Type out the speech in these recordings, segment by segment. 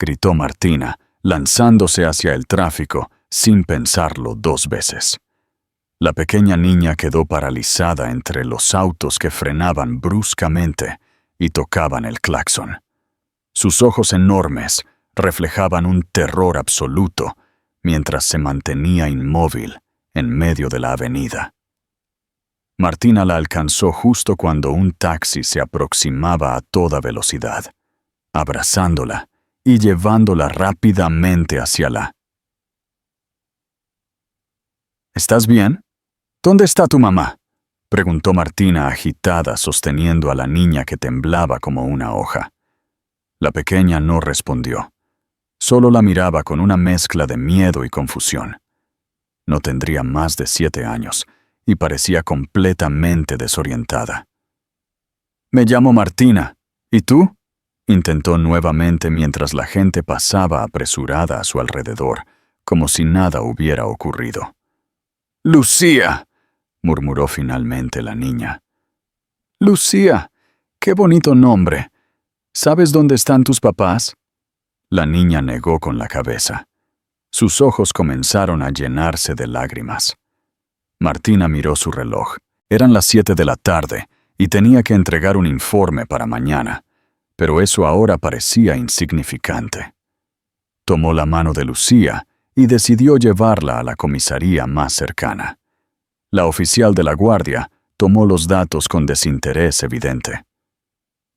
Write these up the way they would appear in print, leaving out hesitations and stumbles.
gritó Martina, lanzándose hacia el tráfico sin pensarlo 2 veces. La pequeña niña quedó paralizada entre los autos que frenaban bruscamente y tocaban el claxon. Sus ojos enormes reflejaban un terror absoluto mientras se mantenía inmóvil en medio de la avenida. Martina la alcanzó justo cuando un taxi se aproximaba a toda velocidad, abrazándola y llevándola rápidamente hacia la... ¿Estás bien? ¿Dónde está tu mamá?, preguntó Martina agitada, sosteniendo a la niña que temblaba como una hoja. La pequeña no respondió. Solo la miraba con una mezcla de miedo y confusión. No tendría más de 7 años y parecía completamente desorientada. «Me llamo Martina. ¿Y tú?», intentó nuevamente mientras la gente pasaba apresurada a su alrededor, como si nada hubiera ocurrido. «Lucía», murmuró finalmente la niña. «Lucía, qué bonito nombre. ¿Sabes dónde están tus papás?». La niña negó con la cabeza. Sus ojos comenzaron a llenarse de lágrimas. Martina miró su reloj. Eran las 7 de la tarde y tenía que entregar un informe para mañana, pero eso ahora parecía insignificante. Tomó la mano de Lucía y decidió llevarla a la comisaría más cercana. La oficial de la guardia tomó los datos con desinterés evidente.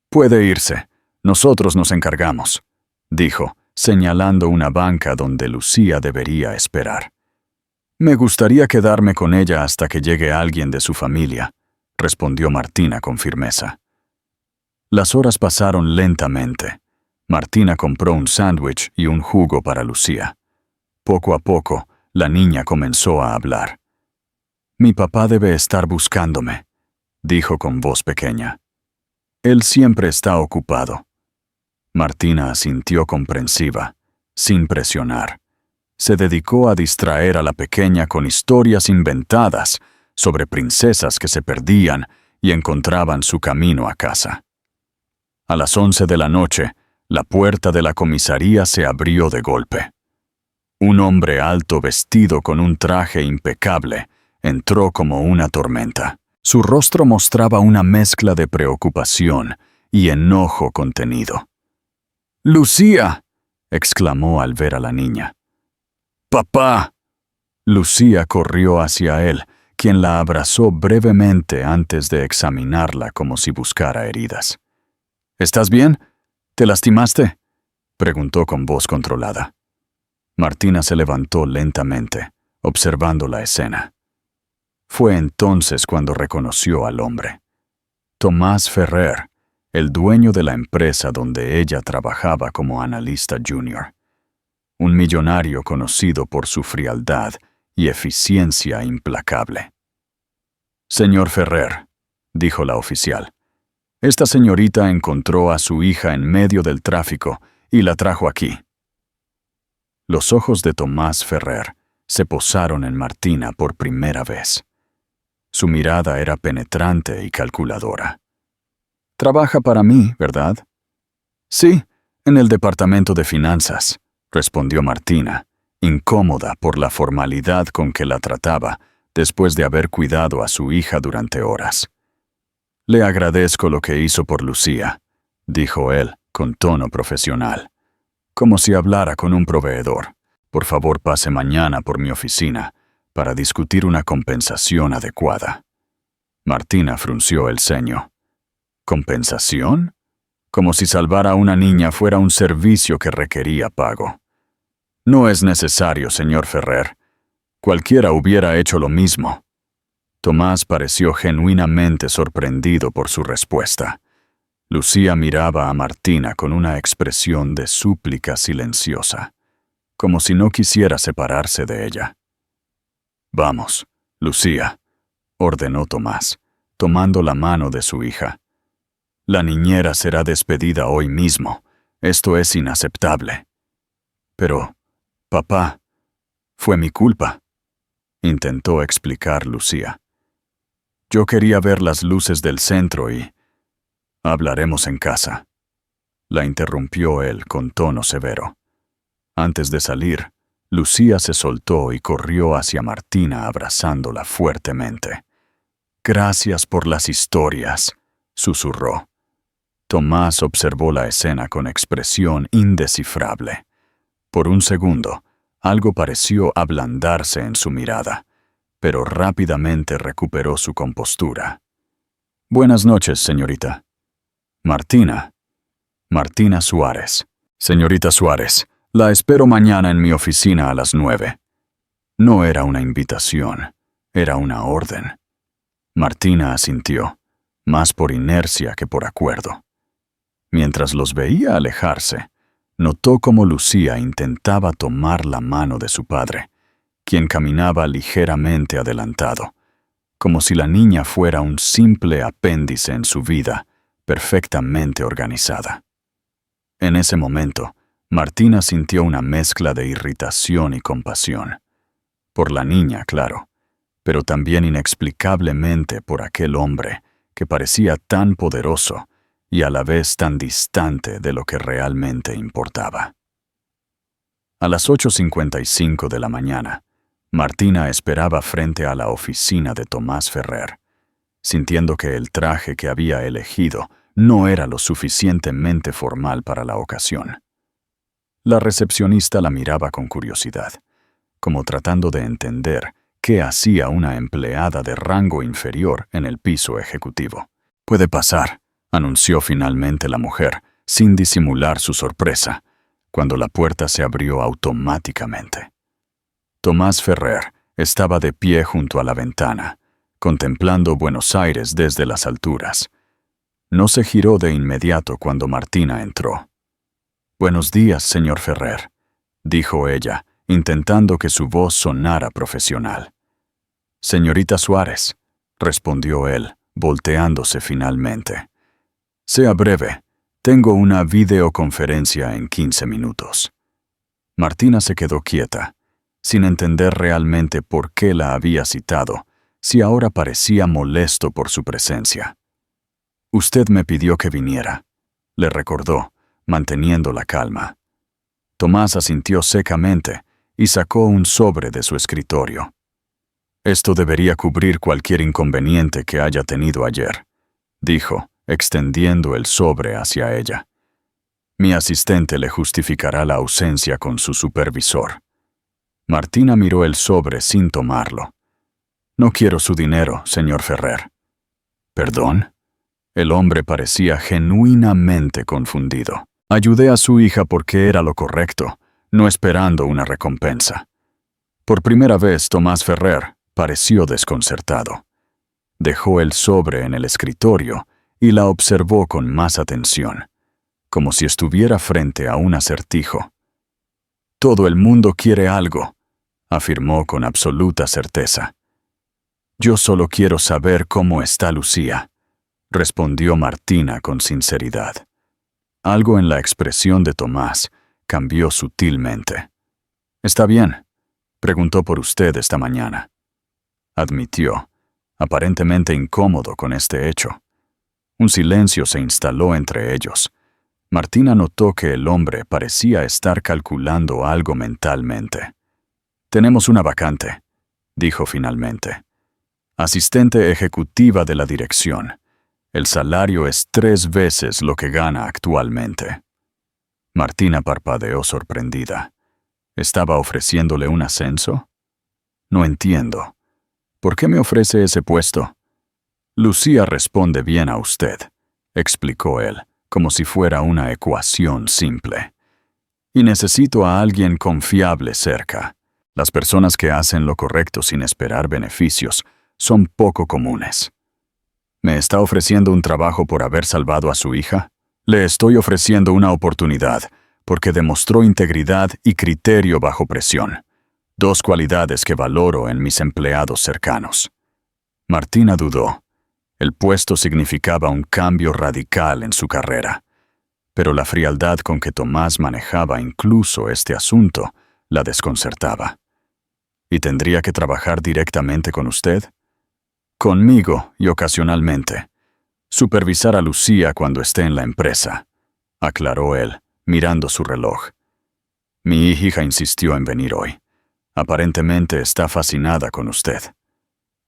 «Puede irse. Nosotros nos encargamos», dijo, señalando una banca donde Lucía debería esperar. «Me gustaría quedarme con ella hasta que llegue alguien de su familia», respondió Martina con firmeza. Las horas pasaron lentamente. Martina compró un sándwich y un jugo para Lucía. Poco a poco, la niña comenzó a hablar. «Mi papá debe estar buscándome», dijo con voz pequeña. «Él siempre está ocupado». Martina asintió comprensiva, sin presionar. Se dedicó a distraer a la pequeña con historias inventadas sobre princesas que se perdían y encontraban su camino a casa. A las 11 de la noche, la puerta de la comisaría se abrió de golpe. Un hombre alto vestido con un traje impecable entró como una tormenta. Su rostro mostraba una mezcla de preocupación y enojo contenido. «¡Lucía!», exclamó al ver a la niña. «¡Papá!». Lucía corrió hacia él, quien la abrazó brevemente antes de examinarla como si buscara heridas. «¿Estás bien? ¿Te lastimaste?», preguntó con voz controlada. Martina se levantó lentamente, observando la escena. Fue entonces cuando reconoció al hombre. Tomás Ferrer, el dueño de la empresa donde ella trabajaba como analista junior. Un millonario conocido por su frialdad y eficiencia implacable. «Señor Ferrer», dijo la oficial, «esta señorita encontró a su hija en medio del tráfico y la trajo aquí». Los ojos de Tomás Ferrer se posaron en Martina por primera vez. Su mirada era penetrante y calculadora. «Trabaja para mí, ¿verdad?». «Sí, en el departamento de finanzas», respondió Martina, incómoda por la formalidad con que la trataba después de haber cuidado a su hija durante horas. «Le agradezco lo que hizo por Lucía», dijo él con tono profesional, como si hablara con un proveedor. «Por favor, pase mañana por mi oficina para discutir una compensación adecuada». Martina frunció el ceño. ¿Compensación? Como si salvar a una niña fuera un servicio que requería pago. «No es necesario, señor Ferrer. Cualquiera hubiera hecho lo mismo». Tomás pareció genuinamente sorprendido por su respuesta. Lucía miraba a Martina con una expresión de súplica silenciosa, como si no quisiera separarse de ella. «Vamos, Lucía», ordenó Tomás, tomando la mano de su hija. «La niñera será despedida hoy mismo. Esto es inaceptable». «Pero, papá, fue mi culpa», intentó explicar Lucía. «Yo quería ver las luces del centro y... hablaremos en casa». la interrumpió él con tono severo. Antes de salir, Lucía se soltó y corrió hacia Martina abrazándola fuertemente. «Gracias por las historias», susurró. Tomás observó la escena con expresión indescifrable. Por un segundo, algo pareció ablandarse en su mirada, pero rápidamente recuperó su compostura. «Buenas noches, señorita». «Martina». «Martina Suárez». «Señorita Suárez, la espero mañana en mi oficina a las 9». No era una invitación, era una orden. Martina asintió, más por inercia que por acuerdo. Mientras los veía alejarse, notó cómo Lucía intentaba tomar la mano de su padre, quien caminaba ligeramente adelantado, como si la niña fuera un simple apéndice en su vida, perfectamente organizada. En ese momento, Martina sintió una mezcla de irritación y compasión. Por la niña, claro, pero también inexplicablemente por aquel hombre que parecía tan poderoso y a la vez tan distante de lo que realmente importaba. A las 8:55 de la mañana, Martina esperaba frente a la oficina de Tomás Ferrer, sintiendo que el traje que había elegido no era lo suficientemente formal para la ocasión. La recepcionista la miraba con curiosidad, como tratando de entender qué hacía una empleada de rango inferior en el piso ejecutivo. «Puede pasar», anunció finalmente la mujer, sin disimular su sorpresa, cuando la puerta se abrió automáticamente. Tomás Ferrer estaba de pie junto a la ventana, contemplando Buenos Aires desde las alturas. No se giró de inmediato cuando Martina entró. «Buenos días, señor Ferrer», dijo ella, intentando que su voz sonara profesional. «Señorita Suárez», respondió él, volteándose finalmente. «Sea breve, tengo una videoconferencia en 15 minutos». Martina se quedó quieta, sin entender realmente por qué la había citado, si ahora parecía molesto por su presencia. «Usted me pidió que viniera», le recordó, manteniendo la calma. Tomás asintió secamente y sacó un sobre de su escritorio. «Esto debería cubrir cualquier inconveniente que haya tenido ayer», dijo, extendiendo el sobre hacia ella. «Mi asistente le justificará la ausencia con su supervisor». Martina miró el sobre sin tomarlo. «No quiero su dinero, señor Ferrer». «¿Perdón?» El hombre parecía genuinamente confundido. «Ayudé a su hija porque era lo correcto, no esperando una recompensa». Por primera vez, Tomás Ferrer pareció desconcertado. Dejó el sobre en el escritorio y la observó con más atención, como si estuviera frente a un acertijo. «Todo el mundo quiere algo», afirmó con absoluta certeza. «Yo solo quiero saber cómo está Lucía», respondió Martina con sinceridad. Algo en la expresión de Tomás cambió sutilmente. «¿Está bien?», preguntó por usted esta mañana. Admitió, aparentemente incómodo con este hecho. Un silencio se instaló entre ellos. Martina notó que el hombre parecía estar calculando algo mentalmente. «Tenemos una vacante», dijo finalmente. «Asistente ejecutiva de la dirección. El salario es 3 veces lo que gana actualmente». Martina parpadeó sorprendida. ¿Estaba ofreciéndole un ascenso? «No entiendo. ¿Por qué me ofrece ese puesto?» «Lucía responde bien a usted», explicó él, como si fuera una ecuación simple. «Y necesito a alguien confiable cerca. Las personas que hacen lo correcto sin esperar beneficios son poco comunes». «¿Me está ofreciendo un trabajo por haber salvado a su hija?» «Le estoy ofreciendo una oportunidad porque demostró integridad y criterio bajo presión. 2 cualidades que valoro en mis empleados cercanos». Martina dudó. El puesto significaba un cambio radical en su carrera, pero la frialdad con que Tomás manejaba incluso este asunto la desconcertaba. «¿Y tendría que trabajar directamente con usted?» «Conmigo y ocasionalmente. Supervisar a Lucía cuando esté en la empresa», aclaró él, mirando su reloj. Mi hija insistió en venir hoy. Aparentemente está fascinada con usted.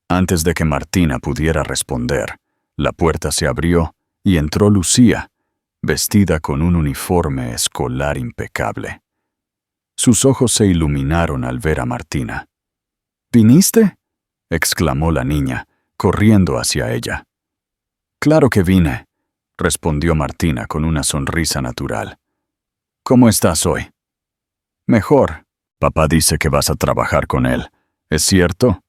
Antes de que Martina pudiera responder, la puerta se abrió y entró Lucía, vestida con un uniforme escolar impecable. Sus ojos se iluminaron al ver a Martina. ¿Viniste?, exclamó la niña, corriendo hacia ella. Claro que vine, respondió Martina con una sonrisa natural. ¿Cómo estás hoy? Mejor. Papá dice que vas a trabajar con él. ¿Es cierto?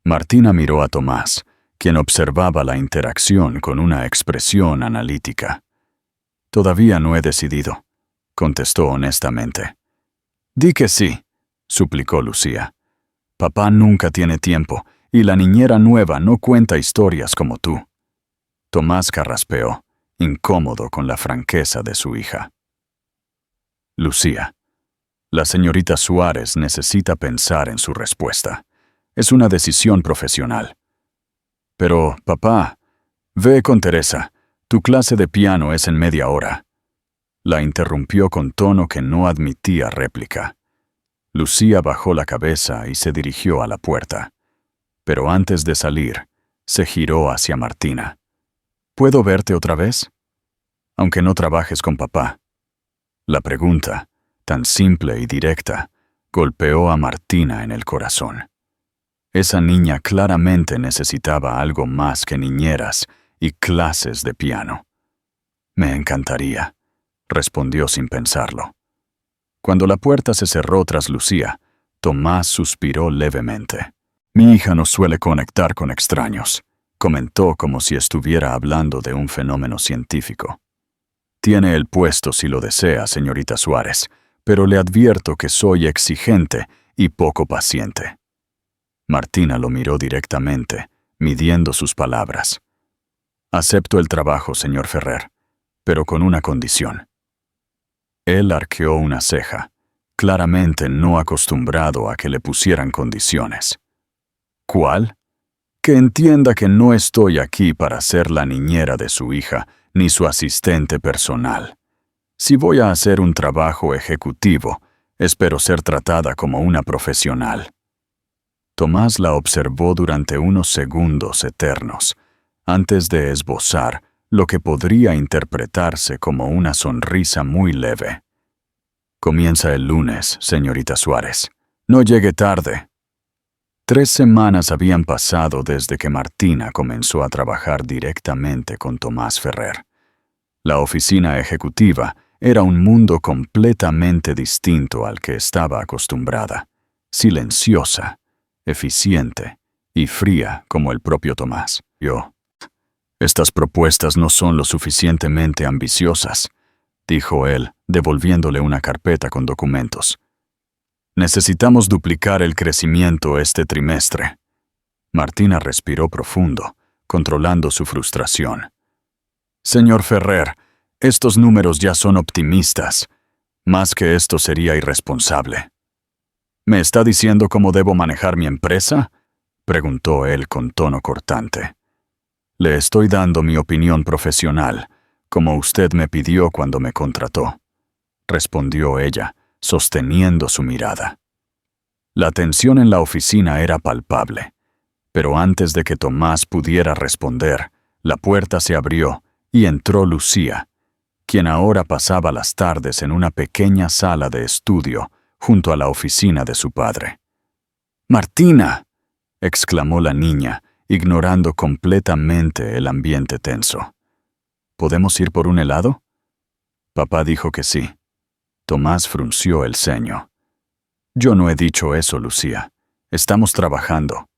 Martina miró a Tomás, quien observaba la interacción con una expresión analítica. Todavía no he decidido, contestó honestamente. Di que sí, suplicó Lucía. Papá nunca tiene tiempo, y la niñera nueva no cuenta historias como tú. Tomás carraspeó, incómodo con la franqueza de su hija. Lucía. La señorita Suárez necesita pensar en su respuesta. Es una decisión profesional. Pero, papá, ve con Teresa. Tu clase de piano es en media hora. La interrumpió con tono que no admitía réplica. Lucía bajó la cabeza y se dirigió a la puerta. Pero antes de salir, se giró hacia Martina. ¿Puedo verte otra vez? Aunque no trabajes con papá. La pregunta, tan simple y directa, golpeó a Martina en el corazón. Esa niña claramente necesitaba algo más que niñeras y clases de piano. Me encantaría, respondió sin pensarlo. Cuando la puerta se cerró tras Lucía, Tomás suspiró levemente. Mi hija no suele conectar con extraños, comentó como si estuviera hablando de un fenómeno científico. Tiene el puesto si lo desea, señorita Suárez, pero le advierto que soy exigente y poco paciente. Martina lo miró directamente, midiendo sus palabras. Acepto el trabajo, señor Ferrer, pero con una condición. Él arqueó una ceja, claramente no acostumbrado a que le pusieran condiciones. ¿Cuál? Que entienda que no estoy aquí para ser la niñera de su hija, ni su asistente personal. Si voy a hacer un trabajo ejecutivo, espero ser tratada como una profesional. Tomás la observó durante unos segundos eternos, antes de esbozar lo que podría interpretarse como una sonrisa muy leve. Comienza el lunes, señorita Suárez. No llegue tarde. 3 semanas habían pasado desde que Martina comenzó a trabajar directamente con Tomás Ferrer. La oficina ejecutiva era un mundo completamente distinto al que estaba acostumbrada, silenciosa, eficiente y fría como el propio Tomás. Estas propuestas no son lo suficientemente ambiciosas, dijo él, devolviéndole una carpeta con documentos. Necesitamos duplicar el crecimiento este trimestre. Martina respiró profundo, controlando su frustración. Señor Ferrer, estos números ya son optimistas. Más que esto sería irresponsable. ¿Me está diciendo cómo debo manejar mi empresa?, preguntó él con tono cortante. Le estoy dando mi opinión profesional, como usted me pidió cuando me contrató, respondió ella, sosteniendo su mirada. La tensión en la oficina era palpable, pero antes de que Tomás pudiera responder, la puerta se abrió y entró Lucía, quien ahora pasaba las tardes en una pequeña sala de estudio junto a la oficina de su padre. «¡Martina!», exclamó la niña, ignorando completamente el ambiente tenso. ¿Podemos ir por un helado? Papá dijo que sí. Tomás frunció el ceño. Yo no he dicho eso, Lucía. Estamos trabajando.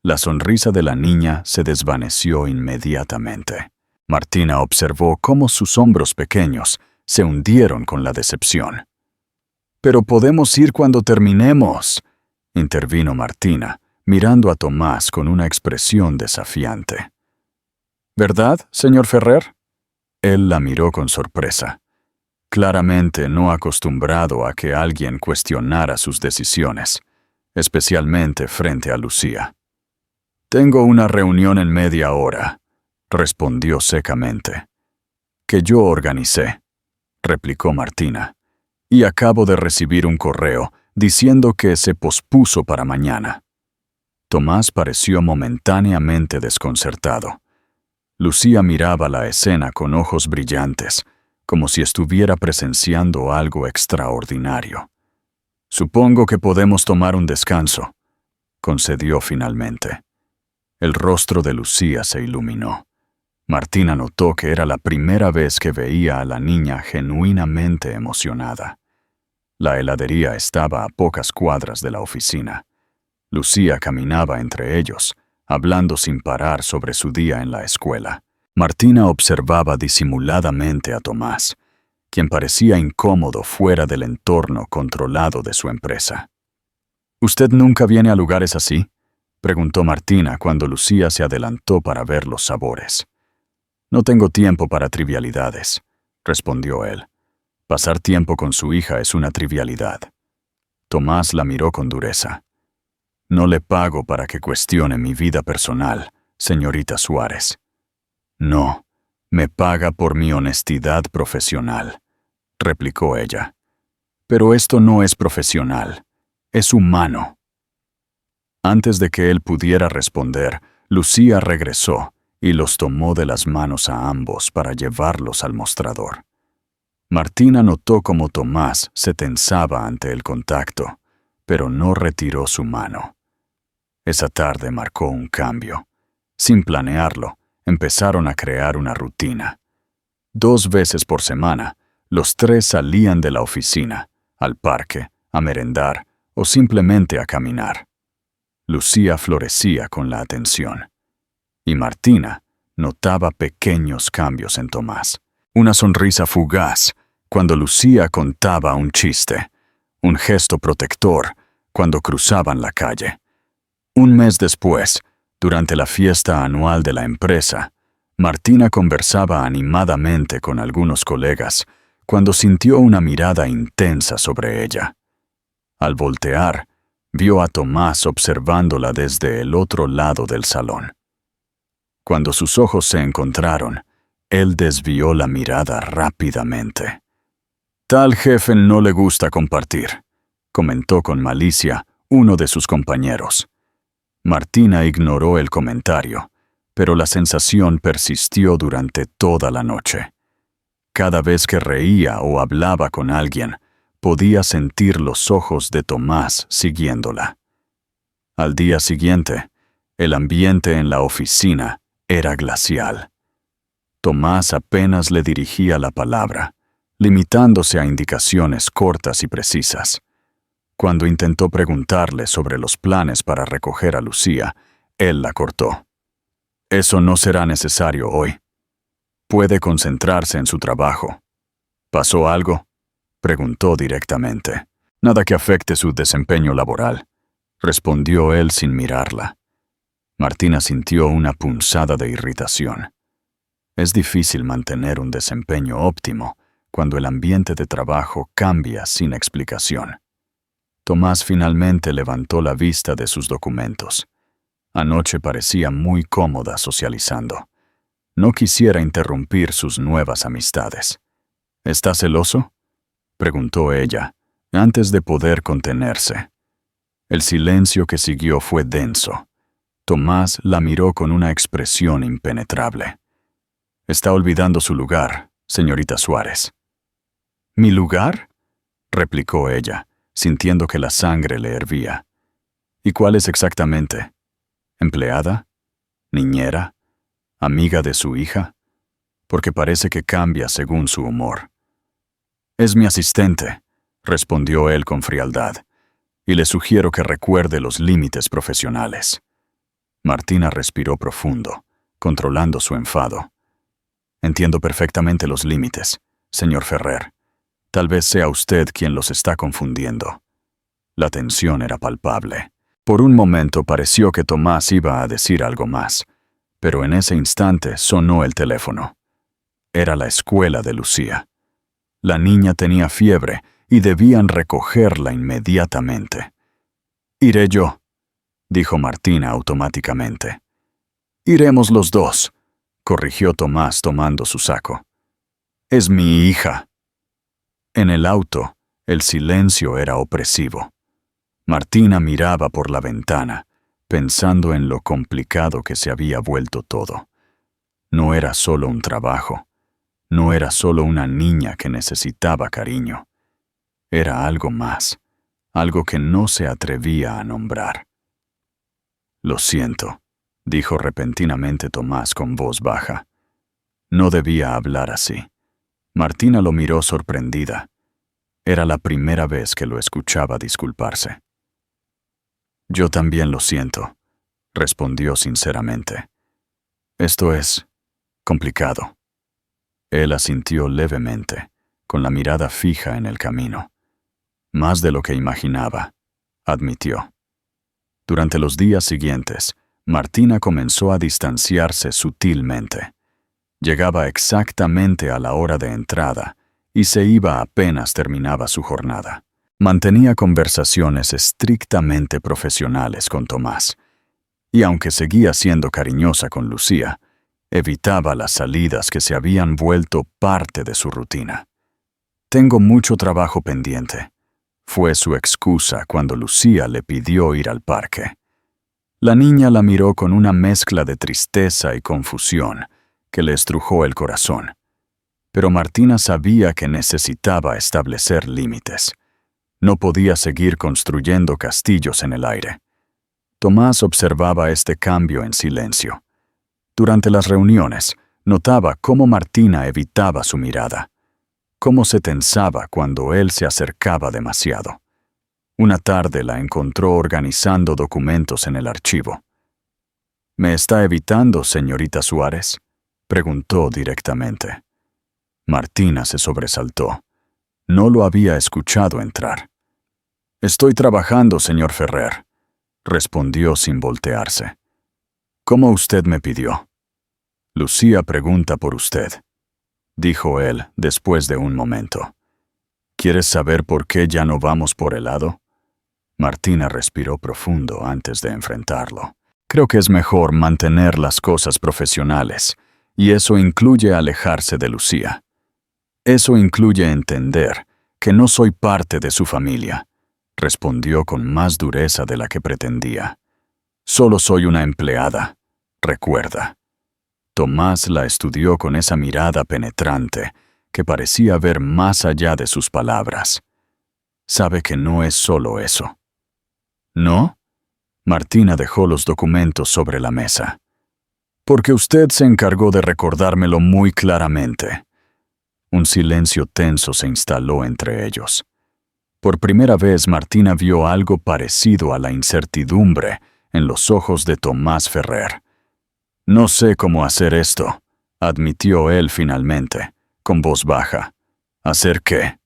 La sonrisa de la niña se desvaneció inmediatamente. Martina observó cómo sus hombros pequeños se hundieron con la decepción. «Pero podemos ir cuando terminemos», intervino Martina, mirando a Tomás con una expresión desafiante. «¿Verdad, señor Ferrer?». Él la miró con sorpresa, claramente no acostumbrado a que alguien cuestionara sus decisiones, especialmente frente a Lucía. «Tengo una reunión en media hora», respondió secamente. «Que yo organicé». replicó Martina. Y acabo de recibir un correo diciendo que se pospuso para mañana. Tomás pareció momentáneamente desconcertado. Lucía miraba la escena con ojos brillantes, como si estuviera presenciando algo extraordinario. «Supongo que podemos tomar un descanso», concedió finalmente. El rostro de Lucía se iluminó. Martina notó que era la primera vez que veía a la niña genuinamente emocionada. La heladería estaba a pocas cuadras de la oficina. Lucía caminaba entre ellos, hablando sin parar sobre su día en la escuela. Martina observaba disimuladamente a Tomás, quien parecía incómodo fuera del entorno controlado de su empresa. «¿Usted nunca viene a lugares así?», preguntó Martina cuando Lucía se adelantó para ver los sabores. «No tengo tiempo para trivialidades», respondió él. «Pasar tiempo con su hija es una trivialidad». Tomás la miró con dureza. «No le pago para que cuestione mi vida personal, señorita Suárez». «No, me paga por mi honestidad profesional», replicó ella. «Pero esto no es profesional, es humano». Antes de que él pudiera responder, Lucía regresó y los tomó de las manos a ambos para llevarlos al mostrador. Martina notó cómo Tomás se tensaba ante el contacto, pero no retiró su mano. Esa tarde marcó un cambio. Sin planearlo, empezaron a crear una rutina. 2 veces por semana, los 3 salían de la oficina, al parque, a merendar o simplemente a caminar. Lucía florecía con la atención. Y Martina notaba pequeños cambios en Tomás. Una sonrisa fugaz cuando Lucía contaba un chiste, un gesto protector cuando cruzaban la calle. Un mes después, durante la fiesta anual de la empresa, Martina conversaba animadamente con algunos colegas cuando sintió una mirada intensa sobre ella. Al voltear, vio a Tomás observándola desde el otro lado del salón. Cuando sus ojos se encontraron, él desvió la mirada rápidamente. «Tal jefe no le gusta compartir», comentó con malicia uno de sus compañeros. Martina ignoró el comentario, pero la sensación persistió durante toda la noche. Cada vez que reía o hablaba con alguien, podía sentir los ojos de Tomás siguiéndola. Al día siguiente, el ambiente en la oficina era glacial. Tomás apenas le dirigía la palabra, limitándose a indicaciones cortas y precisas. Cuando intentó preguntarle sobre los planes para recoger a Lucía, él la cortó. «Eso no será necesario hoy. Puede concentrarse en su trabajo». «¿Pasó algo?», preguntó directamente. «Nada que afecte su desempeño laboral», respondió él sin mirarla. Martina sintió una punzada de irritación. Es difícil mantener un desempeño óptimo cuando el ambiente de trabajo cambia sin explicación. Tomás finalmente levantó la vista de sus documentos. Anoche parecía muy cómoda socializando. No quisiera interrumpir sus nuevas amistades. «¿Está celoso?», preguntó ella, antes de poder contenerse. El silencio que siguió fue denso. Tomás la miró con una expresión impenetrable. «Está olvidando su lugar, señorita Suárez». «¿Mi lugar?», replicó ella, sintiendo que la sangre le hervía. «¿Y cuál es exactamente? ¿Empleada? ¿Niñera? ¿Amiga de su hija? Porque parece que cambia según su humor». «Es mi asistente», respondió él con frialdad, «y le sugiero que recuerde los límites profesionales». Martina respiró profundo, controlando su enfado. «Entiendo perfectamente los límites, señor Ferrer. Tal vez sea usted quien los está confundiendo». La tensión era palpable. Por un momento pareció que Tomás iba a decir algo más, pero en ese instante sonó el teléfono. Era la escuela de Lucía. La niña tenía fiebre y debían recogerla inmediatamente. «Iré yo», dijo Martina automáticamente. «Iremos los dos», corrigió Tomás tomando su saco. «Es mi hija». En el auto, el silencio era opresivo. Martina miraba por la ventana, pensando en lo complicado que se había vuelto todo. No era solo un trabajo, no era solo una niña que necesitaba cariño. Era algo más, algo que no se atrevía a nombrar. «Lo siento», dijo repentinamente Tomás con voz baja. No debía hablar así. Martina lo miró sorprendida. Era la primera vez que lo escuchaba disculparse. «Yo también lo siento», respondió sinceramente. «Esto es complicado». Él asintió levemente, con la mirada fija en el camino. «Más de lo que imaginaba», admitió. Durante los días siguientes, Martina comenzó a distanciarse sutilmente. Llegaba exactamente a la hora de entrada y se iba apenas terminaba su jornada. Mantenía conversaciones estrictamente profesionales con Tomás, y aunque seguía siendo cariñosa con Lucía, evitaba las salidas que se habían vuelto parte de su rutina. «Tengo mucho trabajo pendiente», fue su excusa cuando Lucía le pidió ir al parque. La niña la miró con una mezcla de tristeza y confusión que le estrujó el corazón. Pero Martina sabía que necesitaba establecer límites. No podía seguir construyendo castillos en el aire. Tomás observaba este cambio en silencio. Durante las reuniones, notaba cómo Martina evitaba su mirada, cómo se tensaba cuando él se acercaba demasiado. Una tarde la encontró organizando documentos en el archivo. «¿Me está evitando, señorita Suárez?», preguntó directamente. Martina se sobresaltó. No lo había escuchado entrar. «Estoy trabajando, señor Ferrer», respondió sin voltearse. «¿Cómo usted me pidió?» «Lucía pregunta por usted», dijo él después de un momento. «¿Quieres saber por qué ya no vamos por helado?» Martina respiró profundo antes de enfrentarlo. «Creo que es mejor mantener las cosas profesionales, y eso incluye alejarse de Lucía. Eso incluye entender que no soy parte de su familia», respondió con más dureza de la que pretendía. «Solo soy una empleada, recuerda». Tomás la estudió con esa mirada penetrante que parecía ver más allá de sus palabras. «Sabe que no es solo eso». «¿No?» Martina dejó los documentos sobre la mesa. «Porque usted se encargó de recordármelo muy claramente». Un silencio tenso se instaló entre ellos. Por primera vez Martina vio algo parecido a la incertidumbre en los ojos de Tomás Ferrer. «No sé cómo hacer esto», admitió él finalmente, con voz baja. «¿Hacer qué?»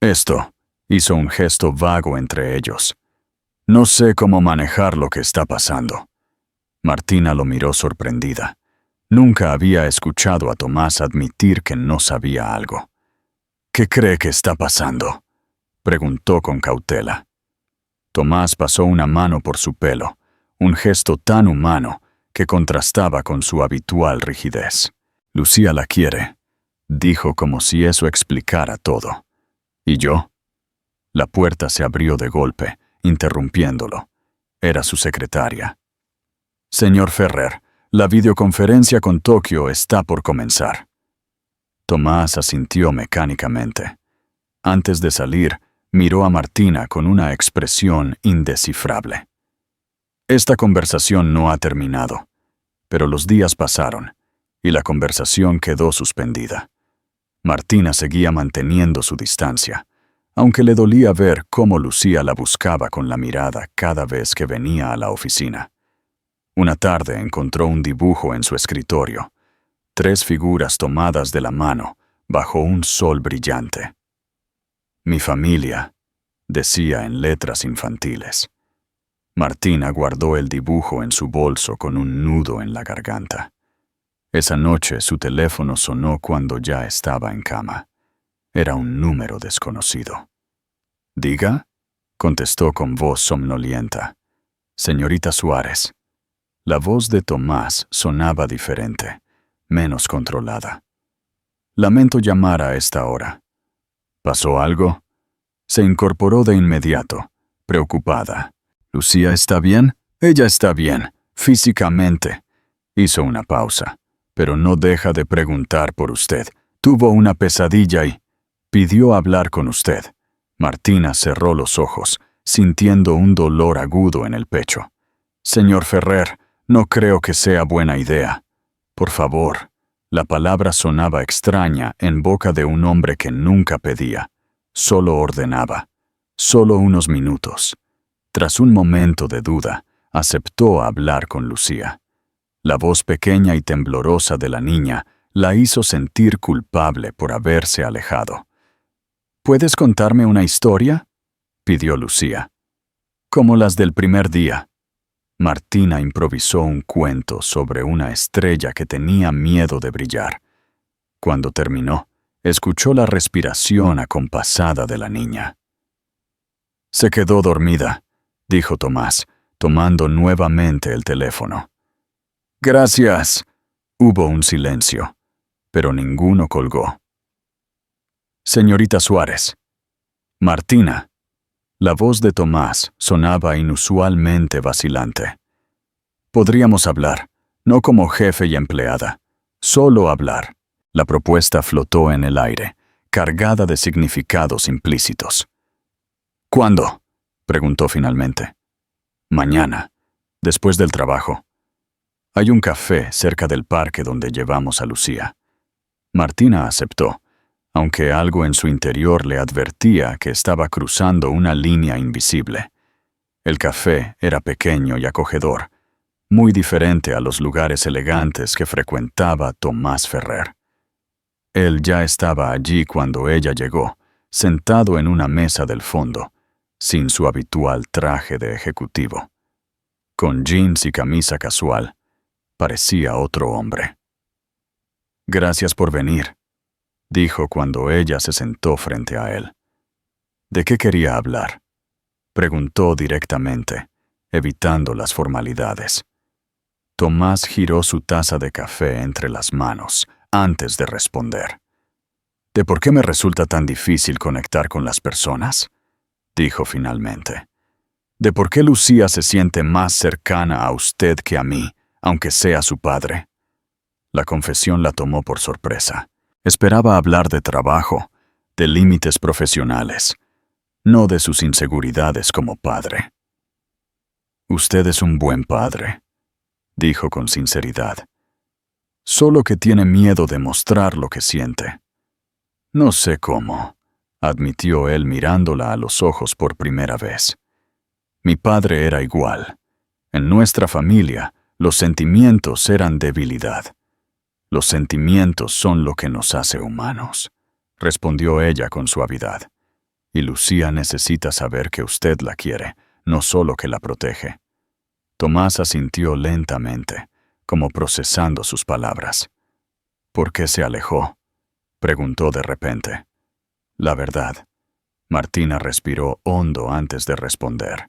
«Esto», hizo un gesto vago entre ellos. «No sé cómo manejar lo que está pasando». Martina lo miró sorprendida. Nunca había escuchado a Tomás admitir que no sabía algo. «¿Qué cree que está pasando?», preguntó con cautela. Tomás pasó una mano por su pelo, un gesto tan humano que contrastaba con su habitual rigidez. «Lucía la quiere», dijo como si eso explicara todo. «¿Y yo?» La puerta se abrió de golpe, interrumpiéndolo. Era su secretaria. «Señor Ferrer, la videoconferencia con Tokio está por comenzar». Tomás asintió mecánicamente. Antes de salir, miró a Martina con una expresión indescifrable. Esta conversación no ha terminado, pero los días pasaron y la conversación quedó suspendida. Martina seguía manteniendo su distancia, aunque le dolía ver cómo Lucía la buscaba con la mirada cada vez que venía a la oficina. Una tarde encontró un dibujo en su escritorio, 3 figuras tomadas de la mano bajo un sol brillante. «Mi familia», decía en letras infantiles. Martina guardó el dibujo en su bolso con un nudo en la garganta. Esa noche su teléfono sonó cuando ya estaba en cama. Era un número desconocido. «¿Diga?», contestó con voz somnolienta. «Señorita Suárez». La voz de Tomás sonaba diferente, menos controlada. «Lamento llamar a esta hora». ¿Pasó algo? Se incorporó de inmediato, preocupada. ¿Lucía está bien? Ella está bien, físicamente. Hizo una pausa, pero no deja de preguntar por usted. Tuvo una pesadilla y pidió hablar con usted. Martina cerró los ojos, sintiendo un dolor agudo en el pecho. Señor Ferrer, no creo que sea buena idea. Por favor. La palabra sonaba extraña en boca de un hombre que nunca pedía, solo ordenaba. Solo unos minutos. Tras un momento de duda, aceptó hablar con Lucía. La voz pequeña y temblorosa de la niña la hizo sentir culpable por haberse alejado. ¿Puedes contarme una historia?, pidió Lucía. Como las del primer día. Martina improvisó un cuento sobre una estrella que tenía miedo de brillar. Cuando terminó, escuchó la respiración acompasada de la niña. Se quedó dormida, dijo Tomás, tomando nuevamente el teléfono. Gracias. Hubo un silencio, pero ninguno colgó. Señorita Suárez. Martina. La voz de Tomás sonaba inusualmente vacilante. Podríamos hablar, no como jefe y empleada, solo hablar. La propuesta flotó en el aire, cargada de significados implícitos. ¿Cuándo?, preguntó finalmente. Mañana, después del trabajo. Hay un café cerca del parque donde llevamos a Lucía. Martina aceptó, aunque algo en su interior le advertía que estaba cruzando una línea invisible. El café era pequeño y acogedor, muy diferente a los lugares elegantes que frecuentaba Tomás Ferrer. Él ya estaba allí cuando ella llegó, sentado en una mesa del fondo, sin su habitual traje de ejecutivo. Con jeans y camisa casual, parecía otro hombre. Gracias por venir, dijo cuando ella se sentó frente a él. ¿De qué quería hablar?, preguntó directamente, evitando las formalidades. Tomás giró su taza de café entre las manos antes de responder. ¿De por qué me resulta tan difícil conectar con las personas?, dijo finalmente. ¿De por qué Lucía se siente más cercana a usted que a mí, aunque sea su padre? La confesión la tomó por sorpresa. Esperaba hablar de trabajo, de límites profesionales, no de sus inseguridades como padre. Usted es un buen padre, dijo con sinceridad. Solo que tiene miedo de mostrar lo que siente. No sé cómo, admitió él mirándola a los ojos por primera vez. Mi padre era igual. En nuestra familia, los sentimientos eran debilidad. Los sentimientos son lo que nos hace humanos, respondió ella con suavidad. Y Lucía necesita saber que usted la quiere, no solo que la protege. Tomás asintió lentamente, como procesando sus palabras. ¿Por qué se alejó?, preguntó de repente. La verdad. Martina respiró hondo antes de responder.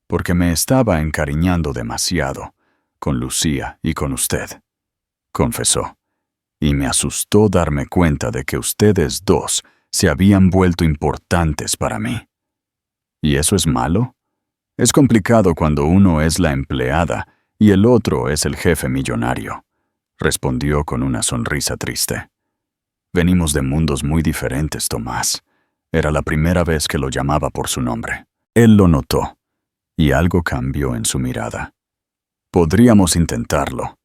Porque me estaba encariñando demasiado, con Lucía y con usted, confesó. Y me asustó darme cuenta de que ustedes dos se habían vuelto importantes para mí. ¿Y eso es malo? Es complicado cuando uno es la empleada y el otro es el jefe millonario, respondió con una sonrisa triste. Venimos de mundos muy diferentes, Tomás. Era la primera vez que lo llamaba por su nombre. Él lo notó, y algo cambió en su mirada. Podríamos intentarlo,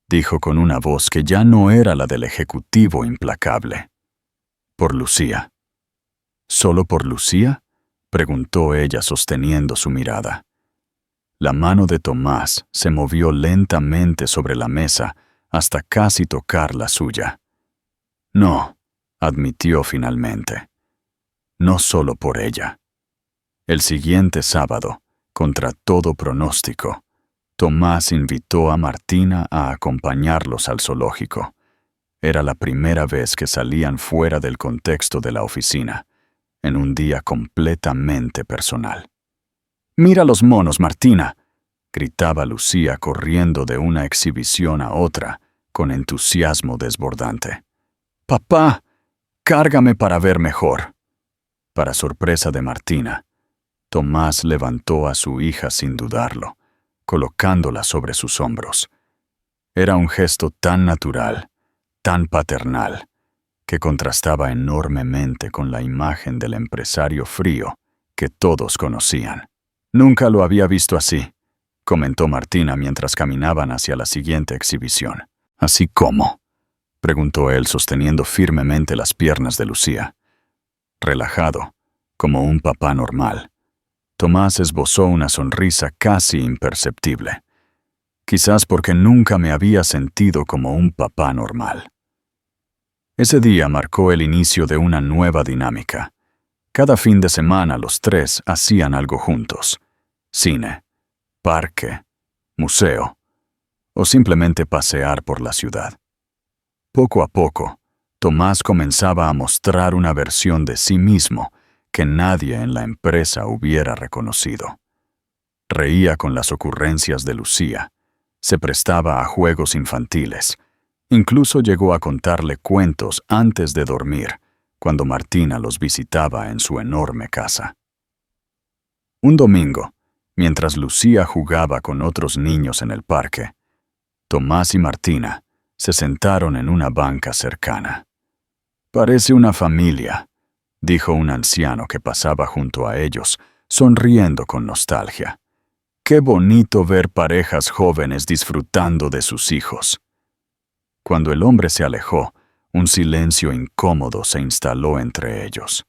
dijo con una voz que ya no era la del ejecutivo implacable. Por Lucía. ¿Solo por Lucía?, preguntó ella sosteniendo su mirada. La mano de Tomás se movió lentamente sobre la mesa hasta casi tocar la suya. No, admitió finalmente. No solo por ella. El siguiente sábado, contra todo pronóstico, Tomás invitó a Martina a acompañarlos al zoológico. Era la primera vez que salían fuera del contexto de la oficina, en un día completamente personal. «Mira los monos, Martina», gritaba Lucía corriendo de una exhibición a otra, con entusiasmo desbordante. «Papá, cárgame para ver mejor». Para sorpresa de Martina, Tomás levantó a su hija sin dudarlo, colocándola sobre sus hombros. Era un gesto tan natural, tan paternal, que contrastaba enormemente con la imagen del empresario frío que todos conocían. «Nunca lo había visto así», comentó Martina mientras caminaban hacia la siguiente exhibición. «¿Así cómo?», preguntó él sosteniendo firmemente las piernas de Lucía. Relajado, como un papá normal, Tomás esbozó una sonrisa casi imperceptible. Quizás porque nunca me había sentido como un papá normal. Ese día marcó el inicio de una nueva dinámica. Cada fin de semana los tres hacían algo juntos: cine, parque, museo, o simplemente pasear por la ciudad. Poco a poco, Tomás comenzaba a mostrar una versión de sí mismo que nadie en la empresa hubiera reconocido. Reía con las ocurrencias de Lucía, se prestaba a juegos infantiles, incluso llegó a contarle cuentos antes de dormir, cuando Martina los visitaba en su enorme casa. Un domingo, mientras Lucía jugaba con otros niños en el parque, Tomás y Martina se sentaron en una banca cercana. «Parece una familia», dijo un anciano que pasaba junto a ellos, sonriendo con nostalgia. «Qué bonito ver parejas jóvenes disfrutando de sus hijos». Cuando el hombre se alejó, un silencio incómodo se instaló entre ellos.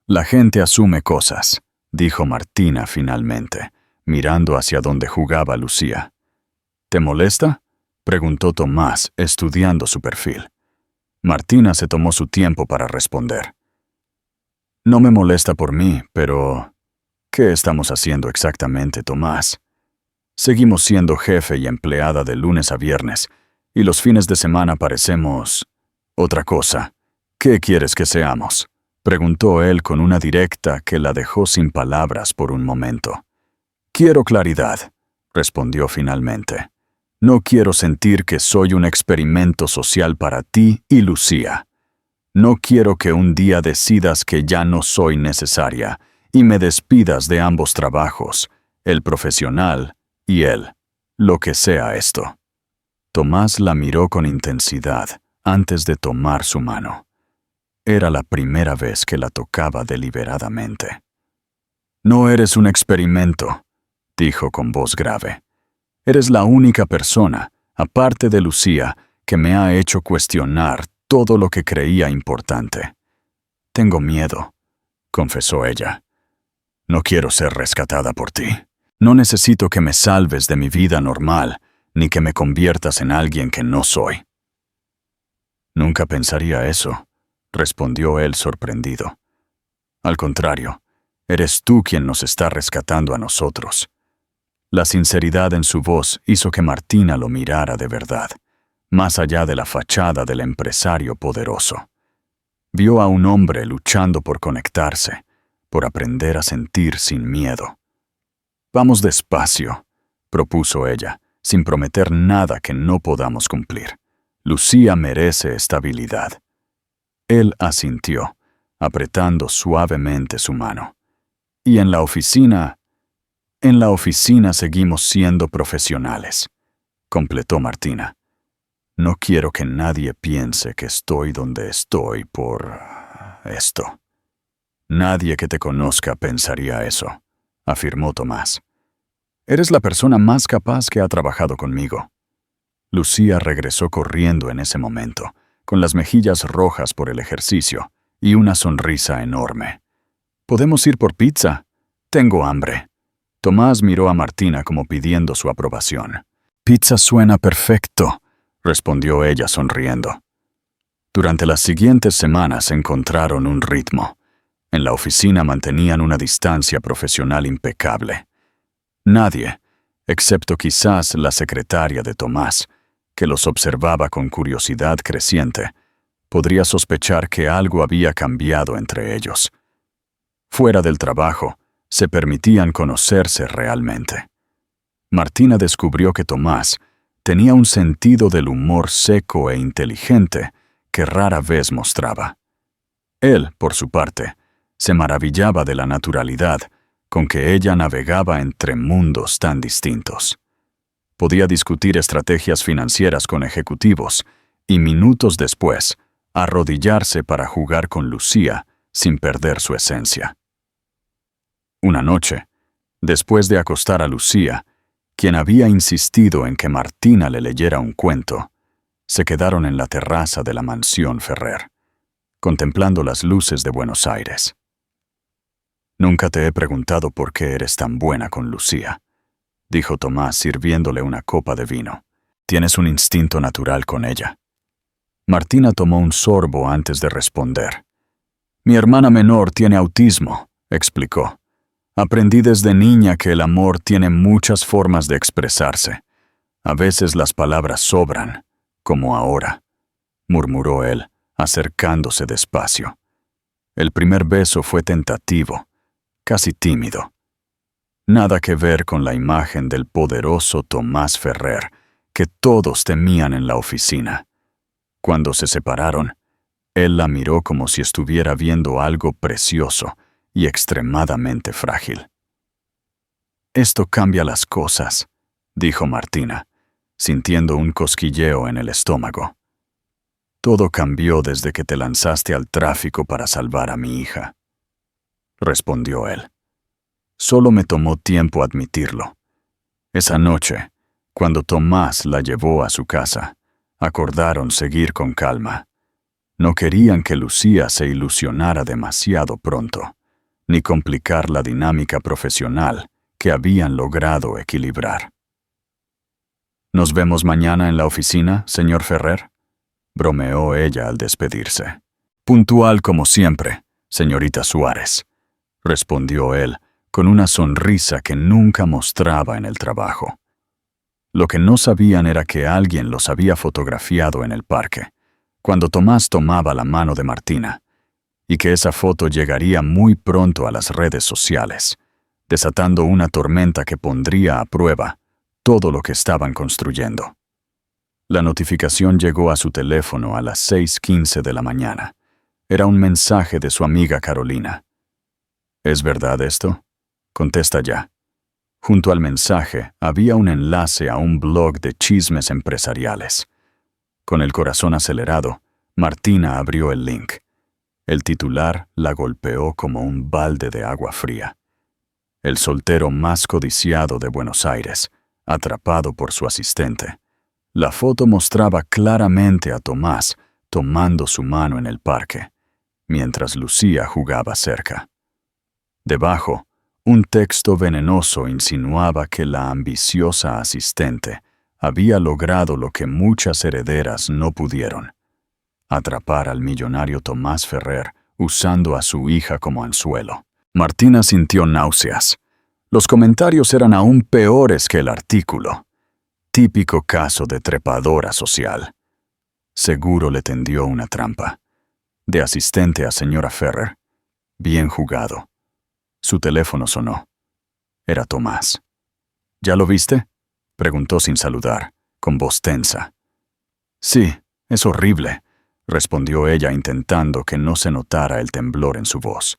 «La gente asume cosas», dijo Martina finalmente, mirando hacia donde jugaba Lucía. «¿Te molesta?», preguntó Tomás, estudiando su perfil. Martina se tomó su tiempo para responder. «No me molesta por mí, pero ¿qué estamos haciendo exactamente, Tomás? Seguimos siendo jefe y empleada de lunes a viernes, y los fines de semana parecemos otra cosa. ¿Qué quieres que seamos?», preguntó él con una directa que la dejó sin palabras por un momento. «Quiero claridad», respondió finalmente. «No quiero sentir que soy un experimento social para ti y Lucía. No quiero que un día decidas que ya no soy necesaria y me despidas de ambos trabajos, el profesional y el, lo que sea esto». Tomás la miró con intensidad antes de tomar su mano. Era la primera vez que la tocaba deliberadamente. «No eres un experimento», dijo con voz grave. «Eres la única persona, aparte de Lucía, que me ha hecho cuestionar todo lo que creía importante». «Tengo miedo», confesó ella. «No quiero ser rescatada por ti. No necesito que me salves de mi vida normal, ni que me conviertas en alguien que no soy». «Nunca pensaría eso», respondió él sorprendido. «Al contrario, eres tú quien nos está rescatando a nosotros». La sinceridad en su voz hizo que Martina lo mirara de verdad, más allá de la fachada del empresario poderoso. Vio a un hombre luchando por conectarse, por aprender a sentir sin miedo. «Vamos despacio», propuso ella, sin prometer nada que no podamos cumplir. «Lucía merece estabilidad». Él asintió, apretando suavemente su mano. «Y en la oficina seguimos siendo profesionales», completó Martina. «No quiero que nadie piense que estoy donde estoy por esto». «Nadie que te conozca pensaría eso», afirmó Tomás. «Eres la persona más capaz que ha trabajado conmigo». Lucía regresó corriendo en ese momento, con las mejillas rojas por el ejercicio y una sonrisa enorme. «¿Podemos ir por pizza? Tengo hambre». Tomás miró a Martina como pidiendo su aprobación. «Pizza suena perfecto», respondió ella sonriendo. Durante las siguientes semanas encontraron un ritmo. En la oficina mantenían una distancia profesional impecable. Nadie, excepto quizás la secretaria de Tomás, que los observaba con curiosidad creciente, podría sospechar que algo había cambiado entre ellos. Fuera del trabajo, se permitían conocerse realmente. Martina descubrió que Tomás tenía un sentido del humor seco e inteligente que rara vez mostraba. Él, por su parte, Se maravillaba de la naturalidad con que ella navegaba entre mundos tan distintos. Podía discutir estrategias financieras con ejecutivos y minutos después arrodillarse para jugar con Lucía sin perder su esencia. Una noche, después de acostar a Lucía, quien había insistido en que Martina le leyera un cuento, se quedaron en la terraza de la mansión Ferrer, contemplando las luces de Buenos Aires. «Nunca te he preguntado por qué eres tan buena con Lucía», dijo Tomás sirviéndole una copa de vino. «Tienes un instinto natural con ella». Martina tomó un sorbo antes de responder. «Mi hermana menor tiene autismo», explicó. «Aprendí desde niña que el amor tiene muchas formas de expresarse. A veces las palabras sobran, como ahora», murmuró él, acercándose despacio. El primer beso fue tentativo, casi tímido. Nada que ver con la imagen del poderoso Tomás Ferrer, que todos temían en la oficina. Cuando se separaron, él la miró como si estuviera viendo algo precioso y extremadamente frágil. «Esto cambia las cosas», dijo Martina, sintiendo un cosquilleo en el estómago. «Todo cambió desde que te lanzaste al tráfico para salvar a mi hija», respondió él. «Solo me tomó tiempo admitirlo. Esa noche, cuando Tomás la llevó a su casa, acordaron seguir con calma. No querían que Lucía se ilusionara demasiado pronto, ni complicar la dinámica profesional que habían logrado equilibrar. «¿Nos vemos mañana en la oficina, señor Ferrer?», bromeó ella al despedirse. «Puntual como siempre, señorita Suárez», respondió él con una sonrisa que nunca mostraba en el trabajo. Lo que no sabían era que alguien los había fotografiado en el parque, cuando Tomás tomaba la mano de Martina, y que esa foto llegaría muy pronto a las redes sociales, desatando una tormenta que pondría a prueba todo lo que estaban construyendo. La notificación llegó a su teléfono a las 6:15 de la mañana. Era un mensaje de su amiga Carolina. «¿Es verdad esto? Contesta ya». Junto al mensaje había un enlace a un blog de chismes empresariales. Con el corazón acelerado, Martina abrió el link. El titular la golpeó como un balde de agua fría. El soltero más codiciado de Buenos Aires, atrapado por su asistente. La foto mostraba claramente a Tomás tomando su mano en el parque, mientras Lucía jugaba cerca. Debajo, un texto venenoso insinuaba que la ambiciosa asistente había logrado lo que muchas herederas no pudieron: atrapar al millonario Tomás Ferrer usando a su hija como anzuelo. Martina sintió náuseas. Los comentarios eran aún peores que el artículo. Típico caso de trepadora social. Seguro le tendió una trampa. De asistente a señora Ferrer. Bien jugado. Su teléfono sonó. Era Tomás. «¿Ya lo viste?», preguntó sin saludar, con voz tensa. «Sí, es horrible», respondió ella intentando que no se notara el temblor en su voz.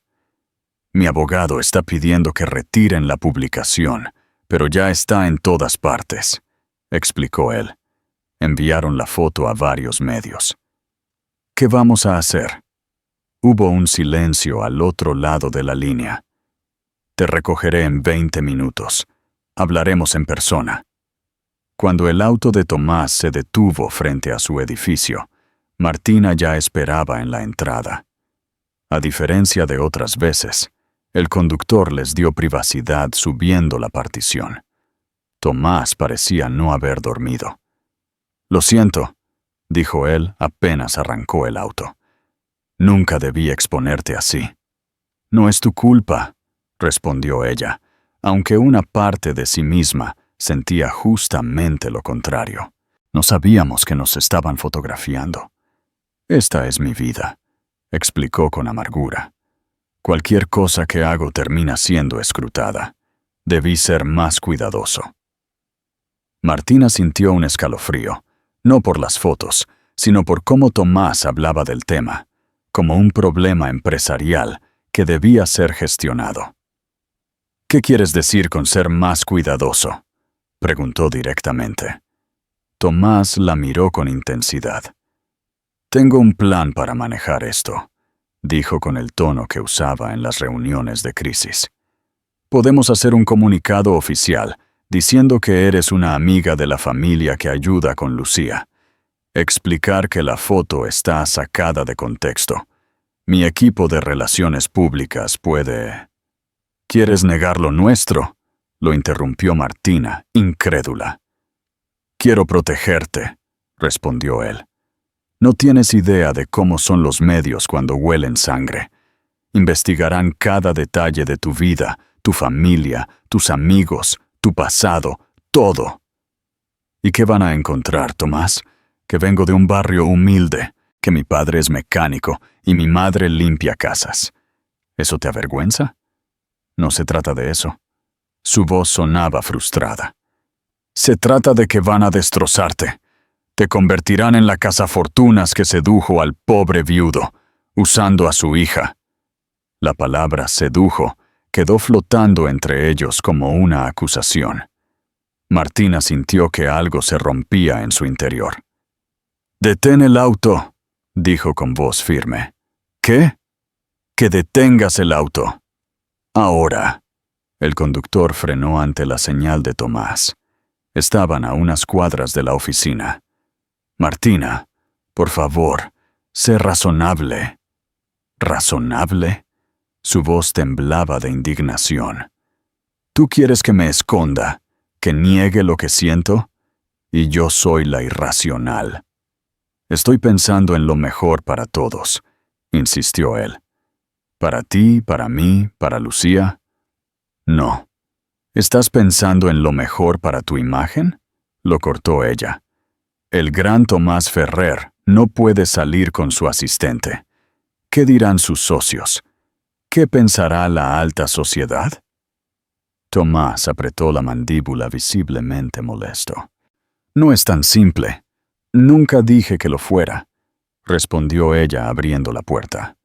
«Mi abogado está pidiendo que retiren la publicación, pero ya está en todas partes», explicó él. Enviaron la foto a varios medios. «¿Qué vamos a hacer?». Hubo un silencio al otro lado de la línea. «Te recogeré en 20 minutos. Hablaremos en persona». Cuando el auto de Tomás se detuvo frente a su edificio, Martina ya esperaba en la entrada. A diferencia de otras veces, el conductor les dio privacidad subiendo la partición. Tomás parecía no haber dormido. «Lo siento», dijo él apenas arrancó el auto. «Nunca debí exponerte así». «No es tu culpa», respondió ella, aunque una parte de sí misma sentía justamente lo contrario. «No sabíamos que nos estaban fotografiando». «Esta es mi vida», explicó con amargura. «Cualquier cosa que hago termina siendo escrutada. Debí ser más cuidadoso». Martina sintió un escalofrío, no por las fotos, sino por cómo Tomás hablaba del tema, como un problema empresarial que debía ser gestionado. ¿Qué quieres decir con ser más cuidadoso?, preguntó directamente. Tomás la miró con intensidad. Tengo un plan para manejar esto, dijo con el tono que usaba en las reuniones de crisis. Podemos hacer un comunicado oficial diciendo que eres una amiga de la familia que ayuda con Lucía. Explicar que la foto está sacada de contexto. Mi equipo de relaciones públicas puede... ¿Quieres negar lo nuestro?, lo interrumpió Martina, incrédula. Quiero protegerte, respondió él. No tienes idea de cómo son los medios cuando huelen sangre. Investigarán cada detalle de tu vida, tu familia, tus amigos, tu pasado, todo. ¿Y qué van a encontrar, Tomás? Que vengo de un barrio humilde, que mi padre es mecánico y mi madre limpia casas. ¿Eso te avergüenza? No se trata de eso. Su voz sonaba frustrada. Se trata de que van a destrozarte. Te convertirán en la cazafortunas que sedujo al pobre viudo, usando a su hija. La palabra sedujo quedó flotando entre ellos como una acusación. Martina sintió que algo se rompía en su interior. «Detén el auto», dijo con voz firme. «¿Qué?» «Que detengas el auto». «Ahora». El conductor frenó ante la señal de Tomás. Estaban a unas cuadras de la oficina. «Martina, por favor, sé razonable». «¿Razonable?» Su voz temblaba de indignación. «¿Tú quieres que me esconda, que niegue lo que siento? Y yo soy la irracional». «Estoy pensando en lo mejor para todos», insistió él. «¿Para ti, para mí, para Lucía?» «No». «¿Estás pensando en lo mejor para tu imagen?», lo cortó ella. «El gran Tomás Ferrer no puede salir con su asistente. ¿Qué dirán sus socios? ¿Qué pensará la alta sociedad?» Tomás apretó la mandíbula visiblemente molesto. «No es tan simple. Nunca dije que lo fuera», respondió ella abriendo la puerta.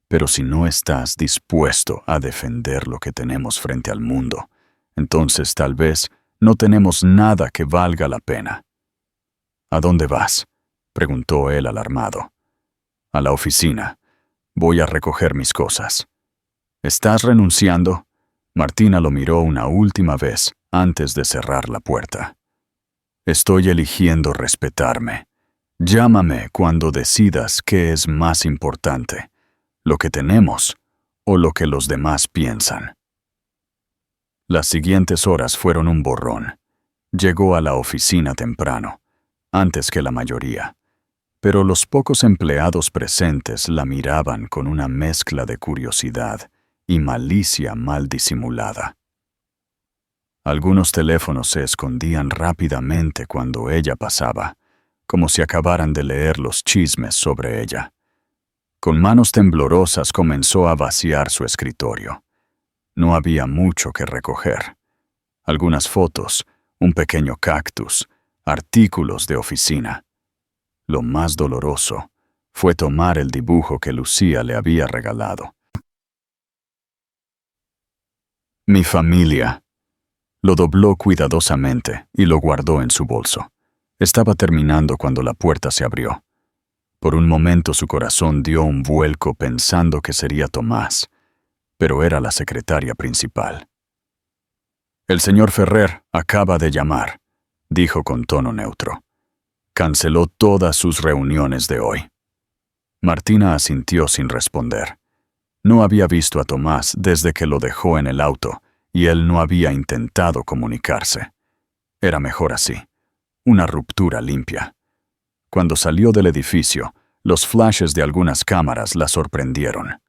«Pero si no estás dispuesto a defender lo que tenemos frente al mundo, entonces tal vez no tenemos nada que valga la pena». «¿A dónde vas?», preguntó él alarmado. «A la oficina. Voy a recoger mis cosas». «¿Estás renunciando?». Martina lo miró una última vez antes de cerrar la puerta. «Estoy eligiendo respetarme. Llámame cuando decidas qué es más importante, lo que tenemos o lo que los demás piensan». Las siguientes horas fueron un borrón. Llegó a la oficina temprano, antes que la mayoría, pero los pocos empleados presentes la miraban con una mezcla de curiosidad y malicia mal disimulada. Algunos teléfonos se escondían rápidamente cuando ella pasaba, como si acabaran de leer los chismes sobre ella. Con manos temblorosas comenzó a vaciar su escritorio. No había mucho que recoger. Algunas fotos, un pequeño cactus, artículos de oficina. Lo más doloroso fue tomar el dibujo que Lucía le había regalado. «Mi familia». Lo dobló cuidadosamente y lo guardó en su bolso. Estaba terminando cuando la puerta se abrió. Por un momento su corazón dio un vuelco pensando que sería Tomás, pero era la secretaria principal. «El señor Ferrer acaba de llamar», dijo con tono neutro. «Canceló todas sus reuniones de hoy». Martina asintió sin responder. No había visto a Tomás desde que lo dejó en el auto y él no había intentado comunicarse. Era mejor así, una ruptura limpia. Cuando salió del edificio, los flashes de algunas cámaras la sorprendieron.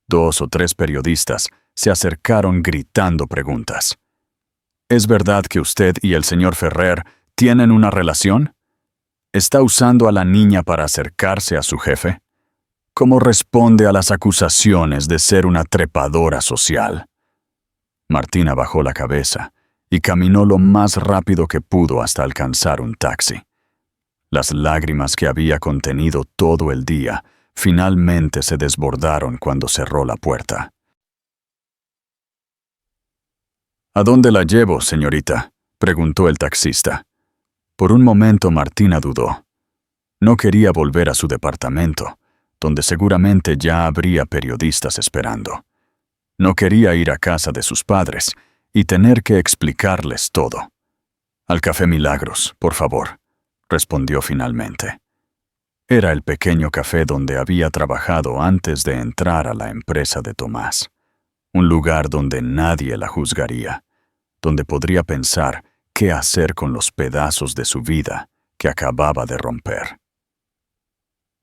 2 o 3 periodistas se acercaron gritando preguntas. «¿Es verdad que usted y el señor Ferrer tienen una relación? ¿Está usando a la niña para acercarse a su jefe? ¿Cómo responde a las acusaciones de ser una trepadora social?». Martina bajó la cabeza y caminó lo más rápido que pudo hasta alcanzar un taxi. Las lágrimas que había contenido todo el día finalmente se desbordaron cuando cerró la puerta. ¿A dónde la llevo, señorita?, preguntó el taxista. Por un momento Martina dudó. No quería volver a su departamento, donde seguramente ya habría periodistas esperando. No quería ir a casa de sus padres y tener que explicarles todo. «Al Café Milagros, por favor», respondió finalmente. Era el pequeño café donde había trabajado antes de entrar a la empresa de Tomás. Un lugar donde nadie la juzgaría, donde podría pensar qué hacer con los pedazos de su vida que acababa de romper.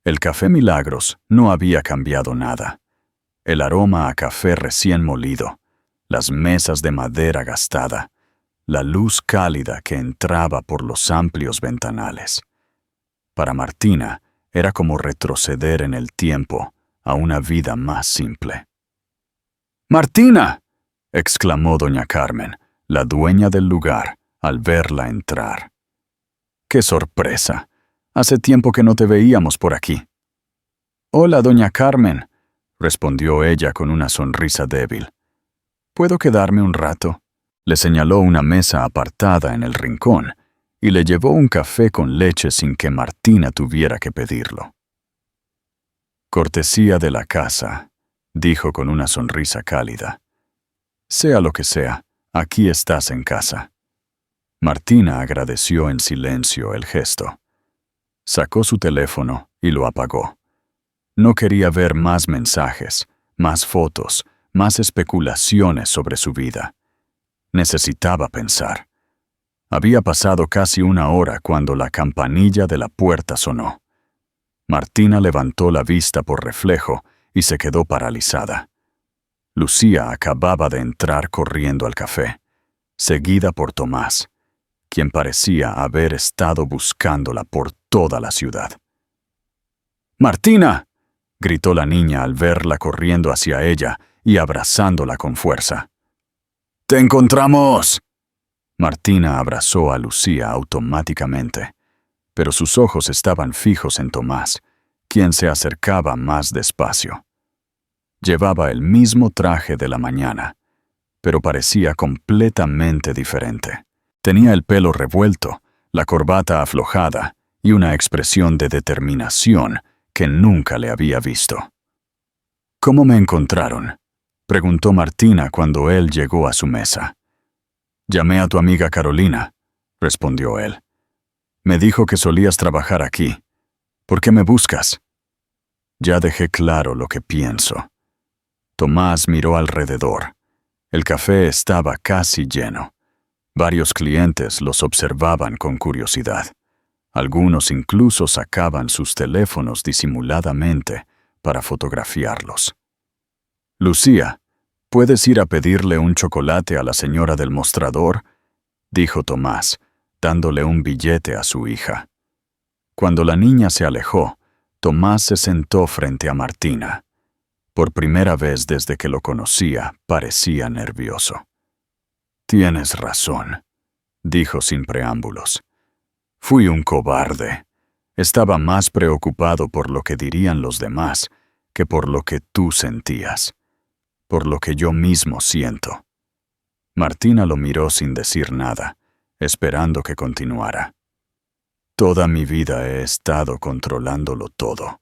El Café Milagros no había cambiado nada. El aroma a café recién molido, las mesas de madera gastada, la luz cálida que entraba por los amplios ventanales. Para Martina era como retroceder en el tiempo a una vida más simple. «¡Martina!», exclamó doña Carmen, la dueña del lugar, al verla entrar. «¡Qué sorpresa! Hace tiempo que no te veíamos por aquí». «Hola, doña Carmen», respondió ella con una sonrisa débil. «¿Puedo quedarme un rato?». Le señaló una mesa apartada en el rincón y le llevó un café con leche sin que Martina tuviera que pedirlo. «Cortesía de la casa», dijo con una sonrisa cálida. «Sea lo que sea, aquí estás en casa». Martina agradeció en silencio el gesto. Sacó su teléfono y lo apagó. No quería ver más mensajes, más fotos, más especulaciones sobre su vida. Necesitaba pensar. Había pasado casi una hora cuando la campanilla de la puerta sonó. Martina levantó la vista por reflejo y se quedó paralizada. Lucía acababa de entrar corriendo al café, seguida por Tomás, quien parecía haber estado buscándola por toda la ciudad. «¡Martina!», gritó la niña al verla corriendo hacia ella y abrazándola con fuerza. «¡Te encontramos!». Martina abrazó a Lucía automáticamente, pero sus ojos estaban fijos en Tomás, quien se acercaba más despacio. Llevaba el mismo traje de la mañana, pero parecía completamente diferente. Tenía el pelo revuelto, la corbata aflojada y una expresión de determinación que nunca le había visto. «¿Cómo me encontraron?», preguntó Martina cuando él llegó a su mesa. «Llamé a tu amiga Carolina», respondió él. «Me dijo que solías trabajar aquí. ¿Por qué me buscas?». «Ya dejé claro lo que pienso». Tomás miró alrededor. El café estaba casi lleno. Varios clientes los observaban con curiosidad. Algunos incluso sacaban sus teléfonos disimuladamente para fotografiarlos. «Lucía, ¿puedes ir a pedirle un chocolate a la señora del mostrador?», dijo Tomás, dándole un billete a su hija. Cuando la niña se alejó, Tomás se sentó frente a Martina. Por primera vez desde que lo conocía, parecía nervioso. «Tienes razón», dijo sin preámbulos. «Fui un cobarde. Estaba más preocupado por lo que dirían los demás que por lo que tú sentías, por lo que yo mismo siento». Martina lo miró sin decir nada, esperando que continuara. «Toda mi vida he estado controlándolo todo»,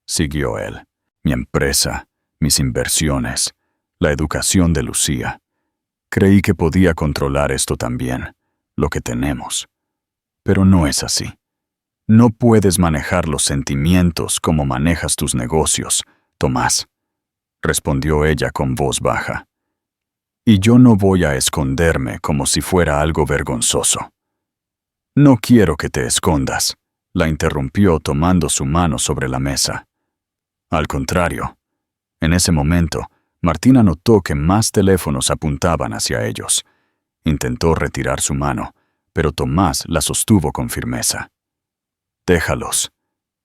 siguió él. «Mi empresa, mis inversiones, la educación de Lucía. Creí que podía controlar esto también, lo que tenemos. Pero no es así. No puedes manejar los sentimientos como manejas tus negocios, Tomás», respondió ella con voz baja. «Y yo no voy a esconderme como si fuera algo vergonzoso». «No quiero que te escondas», la interrumpió tomando su mano sobre la mesa. Al contrario. En ese momento, Martina notó que más teléfonos apuntaban hacia ellos. Intentó retirar su mano, pero Tomás la sostuvo con firmeza. «Déjalos»,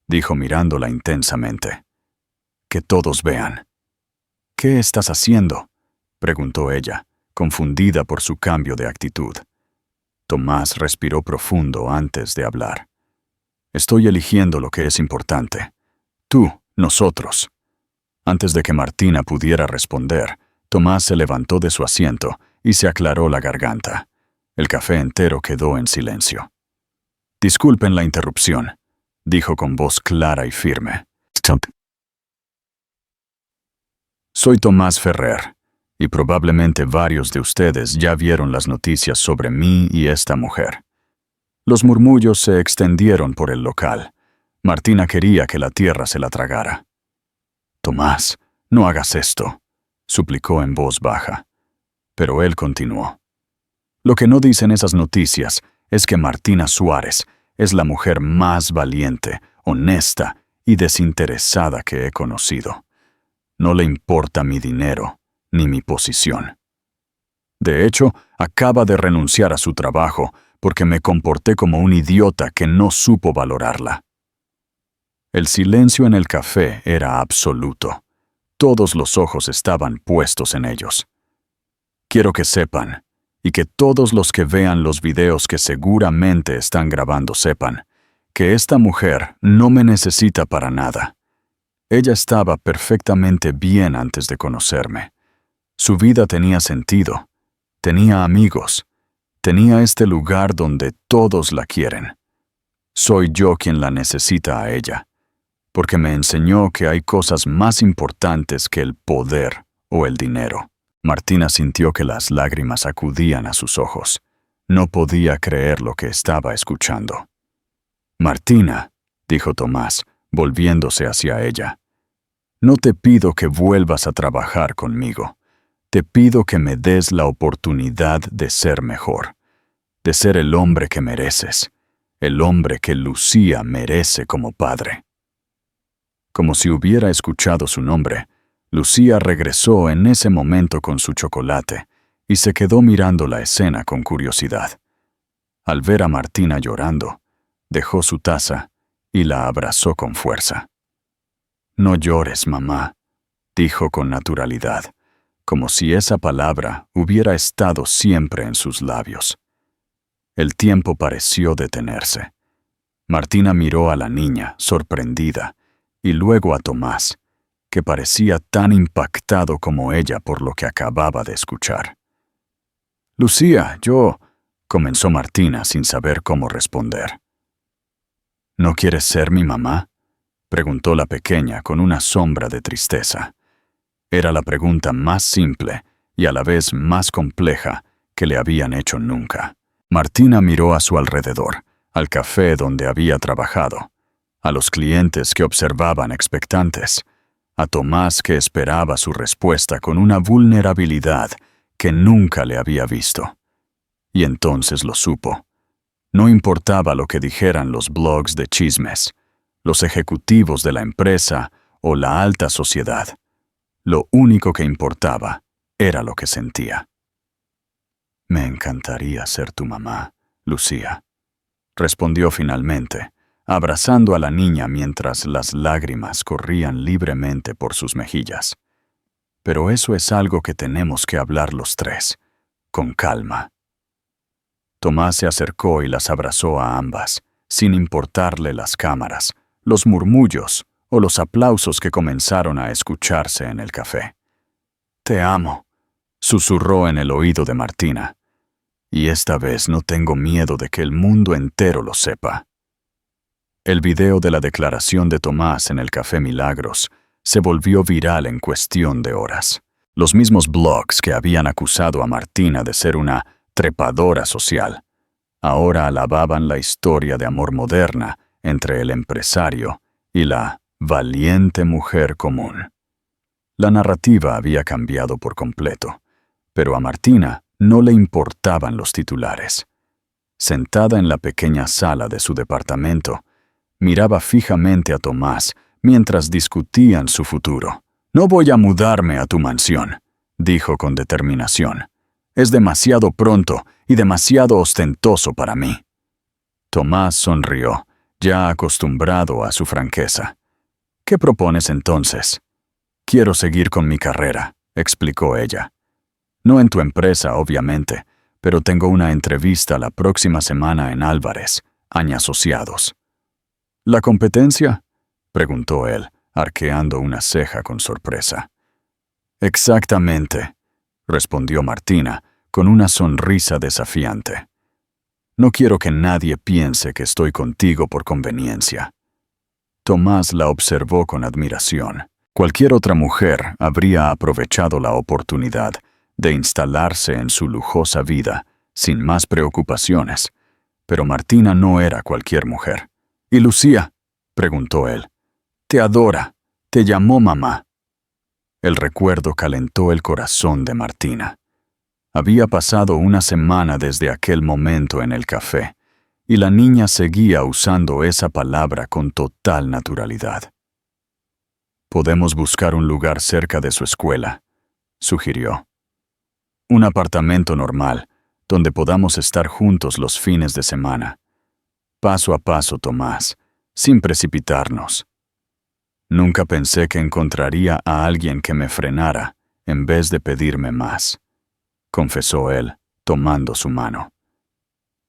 dijo mirándola intensamente. «Que todos vean». «¿Qué estás haciendo?», preguntó ella, confundida por su cambio de actitud. Tomás respiró profundo antes de hablar. «Estoy eligiendo lo que es importante. Tú Nosotros. Antes de que Martina pudiera responder, Tomás se levantó de su asiento y se aclaró la garganta. El café entero quedó en silencio. «Disculpen la interrupción», dijo con voz clara y firme. «Soy Tomás Ferrer, y probablemente varios de ustedes ya vieron las noticias sobre mí y esta mujer. Los murmullos se extendieron por el local. Martina quería que la tierra se la tragara. «Tomás, no hagas esto», suplicó en voz baja. Pero él continuó. «Lo que no dicen esas noticias es que Martina Suárez es la mujer más valiente, honesta y desinteresada que he conocido. No le importa mi dinero ni mi posición. De hecho, acaba de renunciar a su trabajo porque me comporté como un idiota que no supo valorarla». El silencio en el café era absoluto. Todos los ojos estaban puestos en ellos. «Quiero que sepan, y que todos los que vean los videos que seguramente están grabando sepan, que esta mujer no me necesita para nada. Ella estaba perfectamente bien antes de conocerme. Su vida tenía sentido, tenía amigos, tenía este lugar donde todos la quieren. Soy yo quien la necesita a ella, porque me enseñó que hay cosas más importantes que el poder o el dinero». Martina sintió que las lágrimas acudían a sus ojos. No podía creer lo que estaba escuchando. «Martina», dijo Tomás, volviéndose hacia ella, «no te pido que vuelvas a trabajar conmigo. Te pido que me des la oportunidad de ser mejor, de ser el hombre que mereces, el hombre que Lucía merece como padre». Como si hubiera escuchado su nombre, Lucía regresó en ese momento con su chocolate y se quedó mirando la escena con curiosidad. Al ver a Martina llorando, dejó su taza y la abrazó con fuerza. «No llores, mamá», dijo con naturalidad, como si esa palabra hubiera estado siempre en sus labios. El tiempo pareció detenerse. Martina miró a la niña, sorprendida, y luego a Tomás, que parecía tan impactado como ella por lo que acababa de escuchar. «Lucía, comenzó Martina sin saber cómo responder. «¿No quieres ser mi mamá?», preguntó la pequeña con una sombra de tristeza. Era la pregunta más simple y a la vez más compleja que le habían hecho nunca. Martina miró a su alrededor, al café donde había trabajado, a los clientes que observaban expectantes, a Tomás que esperaba su respuesta con una vulnerabilidad que nunca le había visto. Y entonces lo supo. No importaba lo que dijeran los blogs de chismes, los ejecutivos de la empresa o la alta sociedad. Lo único que importaba era lo que sentía. «Me encantaría ser tu mamá, Lucía», respondió finalmente, abrazando a la niña mientras las lágrimas corrían libremente por sus mejillas. «Pero eso es algo que tenemos que hablar los tres, con calma». Tomás se acercó y las abrazó a ambas, sin importarle las cámaras, los murmullos o los aplausos que comenzaron a escucharse en el café. «Te amo», susurró en el oído de Martina, «y esta vez no tengo miedo de que el mundo entero lo sepa». El video de la declaración de Tomás en el Café Milagros se volvió viral en cuestión de horas. Los mismos blogs que habían acusado a Martina de ser una trepadora social ahora alababan la historia de amor moderna entre el empresario y la valiente mujer común. La narrativa había cambiado por completo, pero a Martina no le importaban los titulares. Sentada en la pequeña sala de su departamento, miraba fijamente a Tomás mientras discutían su futuro. «No voy a mudarme a tu mansión», dijo con determinación. «Es demasiado pronto y demasiado ostentoso para mí». Tomás sonrió, ya acostumbrado a su franqueza. «¿Qué propones entonces?» «Quiero seguir con mi carrera», explicó ella. «No en tu empresa, obviamente, pero tengo una entrevista la próxima semana en Álvarez, Asociados». «¿La competencia?», preguntó él, arqueando una ceja con sorpresa. Exactamente, respondió Martina, con una sonrisa desafiante. No quiero que nadie piense que estoy contigo por conveniencia. Tomás la observó con admiración. Cualquier otra mujer habría aprovechado la oportunidad de instalarse en su lujosa vida sin más preocupaciones, pero Martina no era cualquier mujer. ¿Y Lucía?, preguntó él. Te adora, te llamó mamá. El recuerdo calentó el corazón de Martina. Había pasado una semana desde aquel momento en el café, y la niña seguía usando esa palabra con total naturalidad. Podemos buscar un lugar cerca de su escuela, sugirió. Un apartamento normal, donde podamos estar juntos los fines de semana. Paso a paso, Tomás, sin precipitarnos. Nunca pensé que encontraría a alguien que me frenara en vez de pedirme más, confesó él, tomando su mano.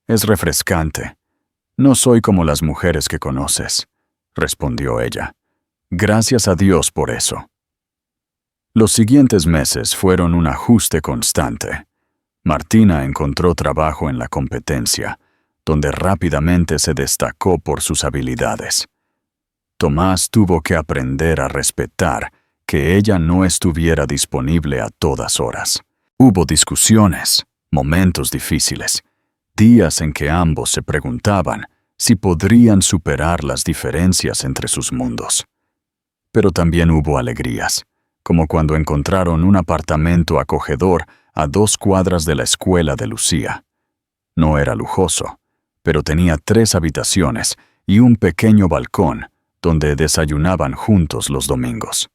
Es refrescante. No soy como las mujeres que conoces, respondió ella. Gracias a Dios por eso. Los siguientes meses fueron un ajuste constante. Martina encontró trabajo en la competencia, donde rápidamente se destacó por sus habilidades. Tomás tuvo que aprender a respetar que ella no estuviera disponible a todas horas. Hubo discusiones, momentos difíciles, días en que ambos se preguntaban si podrían superar las diferencias entre sus mundos. Pero también hubo alegrías, como cuando encontraron un apartamento acogedor a 2 cuadras de la escuela de Lucía. No era lujoso, pero tenía 3 habitaciones y un pequeño balcón donde desayunaban juntos los domingos.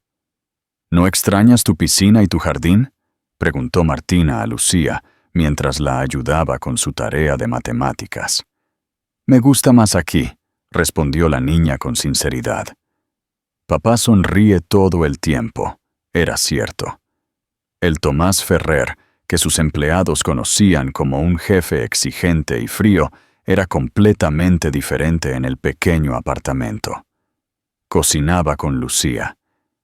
¿No extrañas tu piscina y tu jardín?, preguntó Martina a Lucía mientras la ayudaba con su tarea de matemáticas. Me gusta más aquí, respondió la niña con sinceridad. Papá sonríe todo el tiempo, era cierto. El Tomás Ferrer, que sus empleados conocían como un jefe exigente y frío, era completamente diferente en el pequeño apartamento. Cocinaba con Lucía,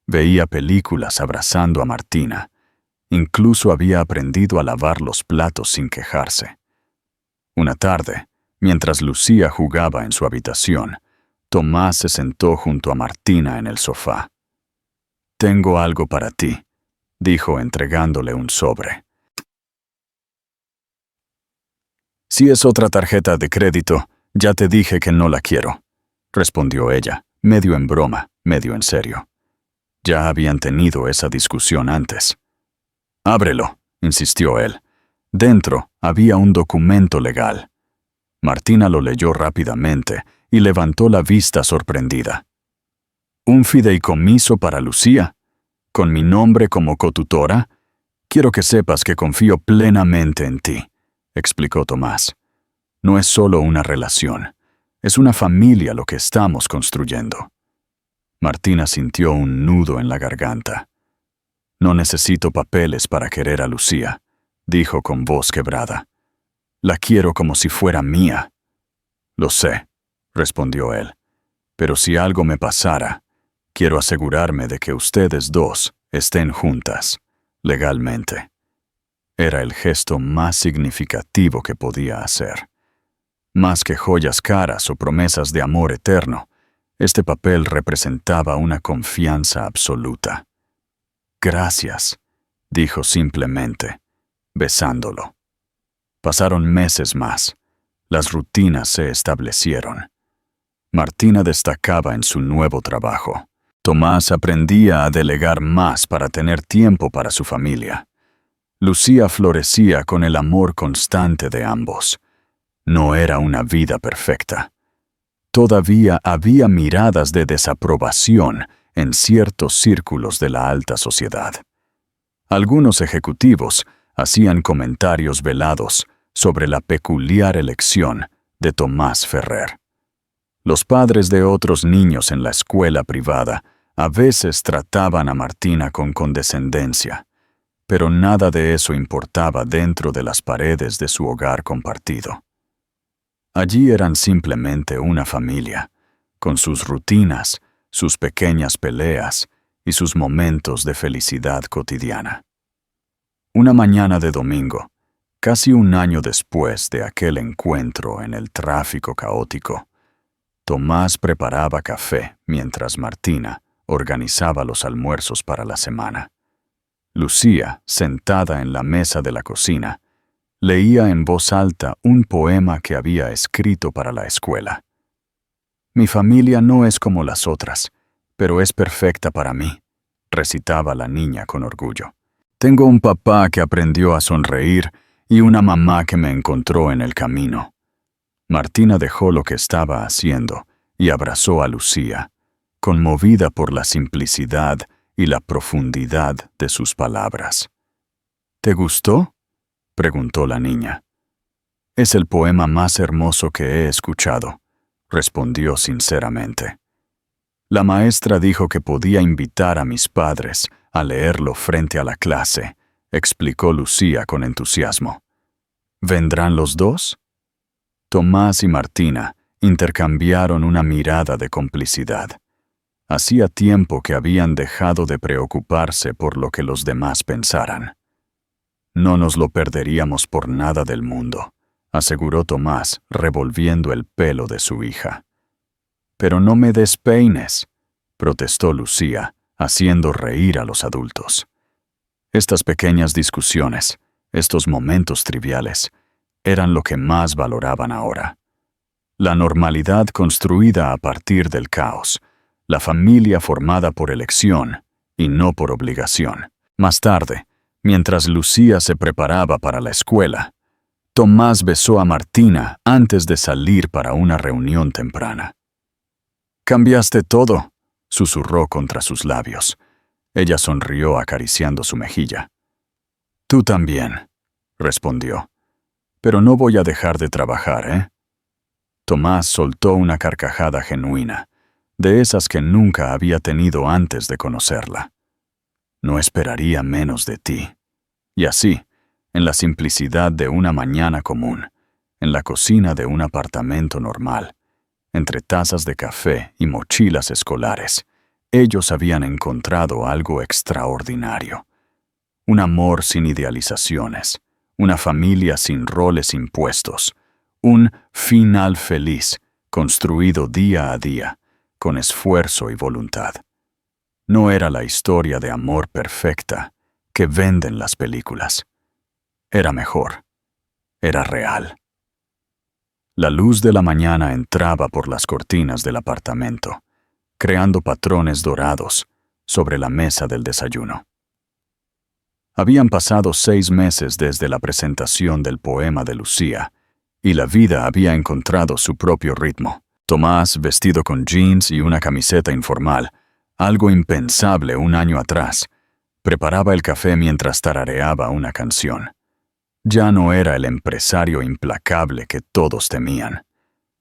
veía películas abrazando a Martina, incluso había aprendido a lavar los platos sin quejarse. Una tarde, mientras Lucía jugaba en su habitación, Tomás se sentó junto a Martina en el sofá. Tengo algo para ti, dijo entregándole un sobre. Si es otra tarjeta de crédito, ya te dije que no la quiero, respondió ella, medio en broma, medio en serio. Ya habían tenido esa discusión antes. Ábrelo, insistió él. Dentro había un documento legal. Martina lo leyó rápidamente y levantó la vista sorprendida. ¿Un fideicomiso para Lucía? ¿Con mi nombre como cotutora? Quiero que sepas que confío plenamente en ti, explicó Tomás. No es solo una relación, es una familia lo que estamos construyendo. Martina sintió un nudo en la garganta. No necesito papeles para querer a Lucía, dijo con voz quebrada. La quiero como si fuera mía. Lo sé, respondió él, pero si algo me pasara, quiero asegurarme de que ustedes dos estén juntas, legalmente. Era el gesto más significativo que podía hacer. Más que joyas caras o promesas de amor eterno, este papel representaba una confianza absoluta. Gracias, dijo simplemente, besándolo. Pasaron meses más. Las rutinas se establecieron. Martina destacaba en su nuevo trabajo. Tomás aprendía a delegar más para tener tiempo para su familia. Lucía florecía con el amor constante de ambos. No era una vida perfecta. Todavía había miradas de desaprobación en ciertos círculos de la alta sociedad. Algunos ejecutivos hacían comentarios velados sobre la peculiar elección de Tomás Ferrer. Los padres de otros niños en la escuela privada a veces trataban a Martina con condescendencia, pero nada de eso importaba dentro de las paredes de su hogar compartido. Allí eran simplemente una familia, con sus rutinas, sus pequeñas peleas y sus momentos de felicidad cotidiana. Una mañana de domingo, casi un año después de aquel encuentro en el tráfico caótico, Tomás preparaba café mientras Martina organizaba los almuerzos para la semana. Lucía, sentada en la mesa de la cocina, leía en voz alta un poema que había escrito para la escuela. «Mi familia no es como las otras, pero es perfecta para mí», recitaba la niña con orgullo. «Tengo un papá que aprendió a sonreír y una mamá que me encontró en el camino». Martina dejó lo que estaba haciendo y abrazó a Lucía, conmovida por la simplicidad y la profundidad de sus palabras. «¿Te gustó?», preguntó la niña. «Es el poema más hermoso que he escuchado», respondió sinceramente. «La maestra dijo que podía invitar a mis padres a leerlo frente a la clase», explicó Lucía con entusiasmo. «¿Vendrán los dos?». Tomás y Martina intercambiaron una mirada de complicidad. Hacía tiempo que habían dejado de preocuparse por lo que los demás pensaran. «No nos lo perderíamos por nada del mundo», aseguró Tomás, revolviendo el pelo de su hija. «Pero no me despeines», protestó Lucía, haciendo reír a los adultos. Estas pequeñas discusiones, estos momentos triviales, eran lo que más valoraban ahora. La normalidad construida a partir del caos, la familia formada por elección y no por obligación. Más tarde, mientras Lucía se preparaba para la escuela, Tomás besó a Martina antes de salir para una reunión temprana. «Cambiaste todo», susurró contra sus labios. Ella sonrió acariciando su mejilla. «Tú también», respondió. «Pero no voy a dejar de trabajar, ¿eh?». Tomás soltó una carcajada genuina, de esas que nunca había tenido antes de conocerla. «No esperaría menos de ti». Y así, en la simplicidad de una mañana común, en la cocina de un apartamento normal, entre tazas de café y mochilas escolares, ellos habían encontrado algo extraordinario. Un amor sin idealizaciones, una familia sin roles impuestos, un final feliz, construido día a día, con esfuerzo y voluntad. No era la historia de amor perfecta que venden las películas. Era mejor. Era real. La luz de la mañana entraba por las cortinas del apartamento, creando patrones dorados sobre la mesa del desayuno. Habían pasado 6 meses desde la presentación del poema de Lucía, y la vida había encontrado su propio ritmo. Tomás, vestido con jeans y una camiseta informal, algo impensable un año atrás, preparaba el café mientras tarareaba una canción. Ya no era el empresario implacable que todos temían.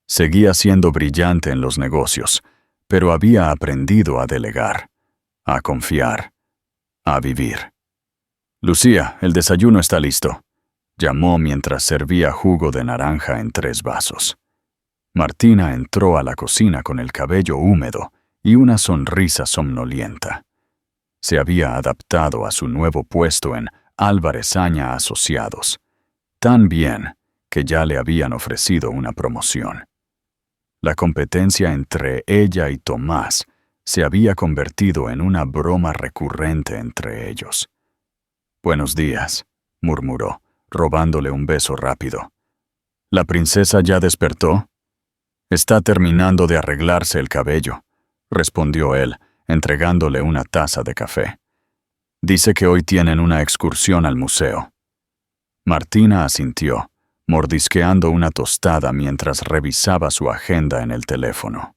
Seguía siendo brillante en los negocios, pero había aprendido a delegar, a confiar, a vivir. «Lucía, el desayuno está listo», llamó mientras servía jugo de naranja en 3 vasos. Martina entró a la cocina con el cabello húmedo y una sonrisa somnolienta. Se había adaptado a su nuevo puesto en Álvarez Aña Asociados, tan bien que ya le habían ofrecido una promoción. La competencia entre ella y Tomás se había convertido en una broma recurrente entre ellos. «Buenos días», murmuró, robándole un beso rápido. «¿La princesa ya despertó?». «Está terminando de arreglarse el cabello», respondió él, entregándole una taza de café. «Dice que hoy tienen una excursión al museo». Martina asintió, mordisqueando una tostada mientras revisaba su agenda en el teléfono.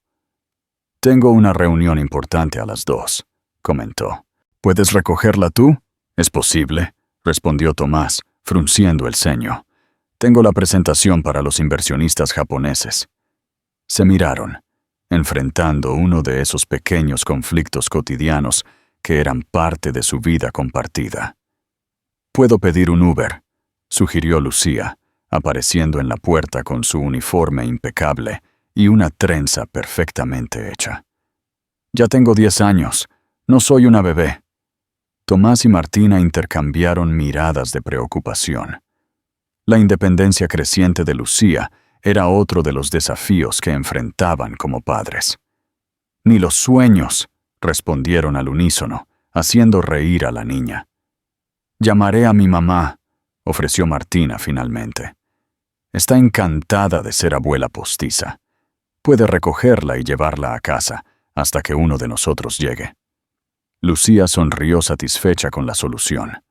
«Tengo una reunión importante a las 2», comentó. «¿Puedes recogerla tú?». «Es posible», respondió Tomás, frunciendo el ceño. «Tengo la presentación para los inversionistas japoneses». Se miraron, enfrentando uno de esos pequeños conflictos cotidianos que eran parte de su vida compartida. «Puedo pedir un Uber», sugirió Lucía, apareciendo en la puerta con su uniforme impecable y una trenza perfectamente hecha. Ya tengo 10 años. No soy una bebé. Tomás y Martina intercambiaron miradas de preocupación. La independencia creciente de Lucía era otro de los desafíos que enfrentaban como padres. Ni los sueños, respondieron al unísono, haciendo reír a la niña. Llamaré a mi mamá, ofreció Martina finalmente. Está encantada de ser abuela postiza. Puede recogerla y llevarla a casa hasta que uno de nosotros llegue. Lucía sonrió satisfecha con la solución.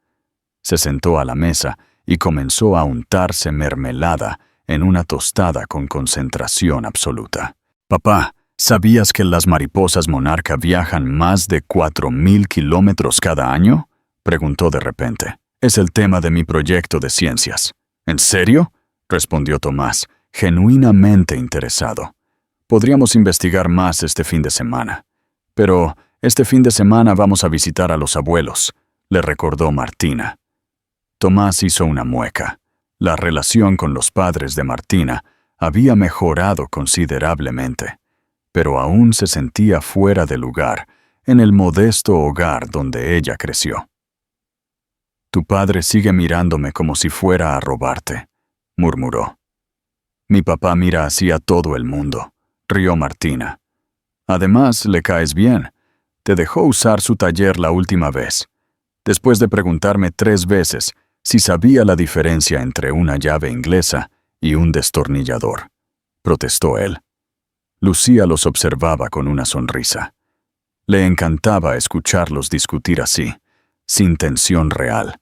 Se sentó a la mesa y comenzó a untarse mermelada en una tostada con concentración absoluta. Papá, ¿sabías que las mariposas monarca viajan más de 4.000 kilómetros cada año? Preguntó de repente. Es el tema de mi proyecto de ciencias. ¿En serio? Respondió Tomás, genuinamente interesado. Podríamos investigar más este fin de semana. Pero este fin de semana vamos a visitar a los abuelos, le recordó Martina. Tomás hizo una mueca. La relación con los padres de Martina había mejorado considerablemente, pero aún se sentía fuera de lugar en el modesto hogar donde ella creció. Tu padre sigue mirándome como si fuera a robarte, murmuró. Mi papá mira así a todo el mundo, rió Martina. Además, le caes bien. Te dejó usar su taller la última vez, después de preguntarme 3 veces si sabía la diferencia entre una llave inglesa y un destornillador, protestó él. Lucía los observaba con una sonrisa. Le encantaba escucharlos discutir así, sin tensión real,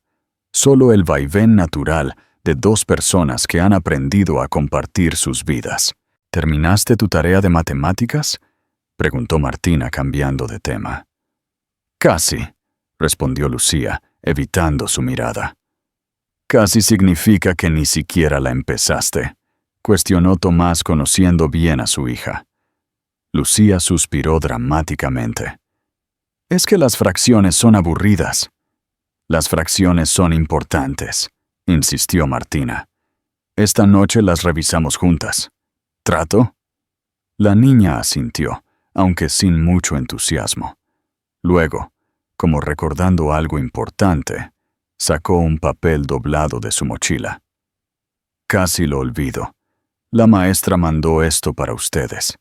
solo el vaivén natural de 2 personas que han aprendido a compartir sus vidas. ¿Terminaste tu tarea de matemáticas?, preguntó Martina cambiando de tema. Casi, respondió Lucía, evitando su mirada. Casi significa que ni siquiera la empezaste, cuestionó Tomás conociendo bien a su hija. Lucía suspiró dramáticamente. Es que las fracciones son aburridas. Las fracciones son importantes, insistió Martina. Esta noche las revisamos juntas. ¿Trato? La niña asintió, aunque sin mucho entusiasmo. Luego, como recordando algo importante, sacó un papel doblado de su mochila. Casi lo olvido. La maestra mandó esto para ustedes.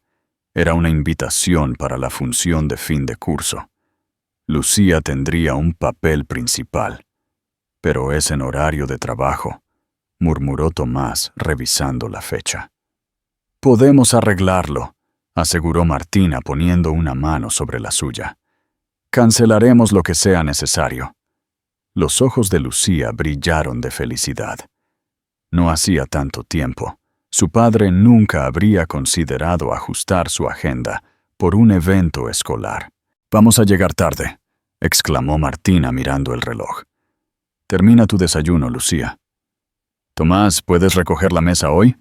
Era una invitación para la función de fin de curso. Lucía tendría un papel principal. Pero es en horario de trabajo, murmuró Tomás revisando la fecha. Podemos arreglarlo, aseguró Martina poniendo una mano sobre la suya. Cancelaremos lo que sea necesario. Los ojos de Lucía brillaron de felicidad. No hacía tanto tiempo. Su padre nunca habría considerado ajustar su agenda por un evento escolar. Vamos a llegar tarde, exclamó Martina mirando el reloj. Termina tu desayuno, Lucía. Tomás, ¿puedes recoger la mesa hoy?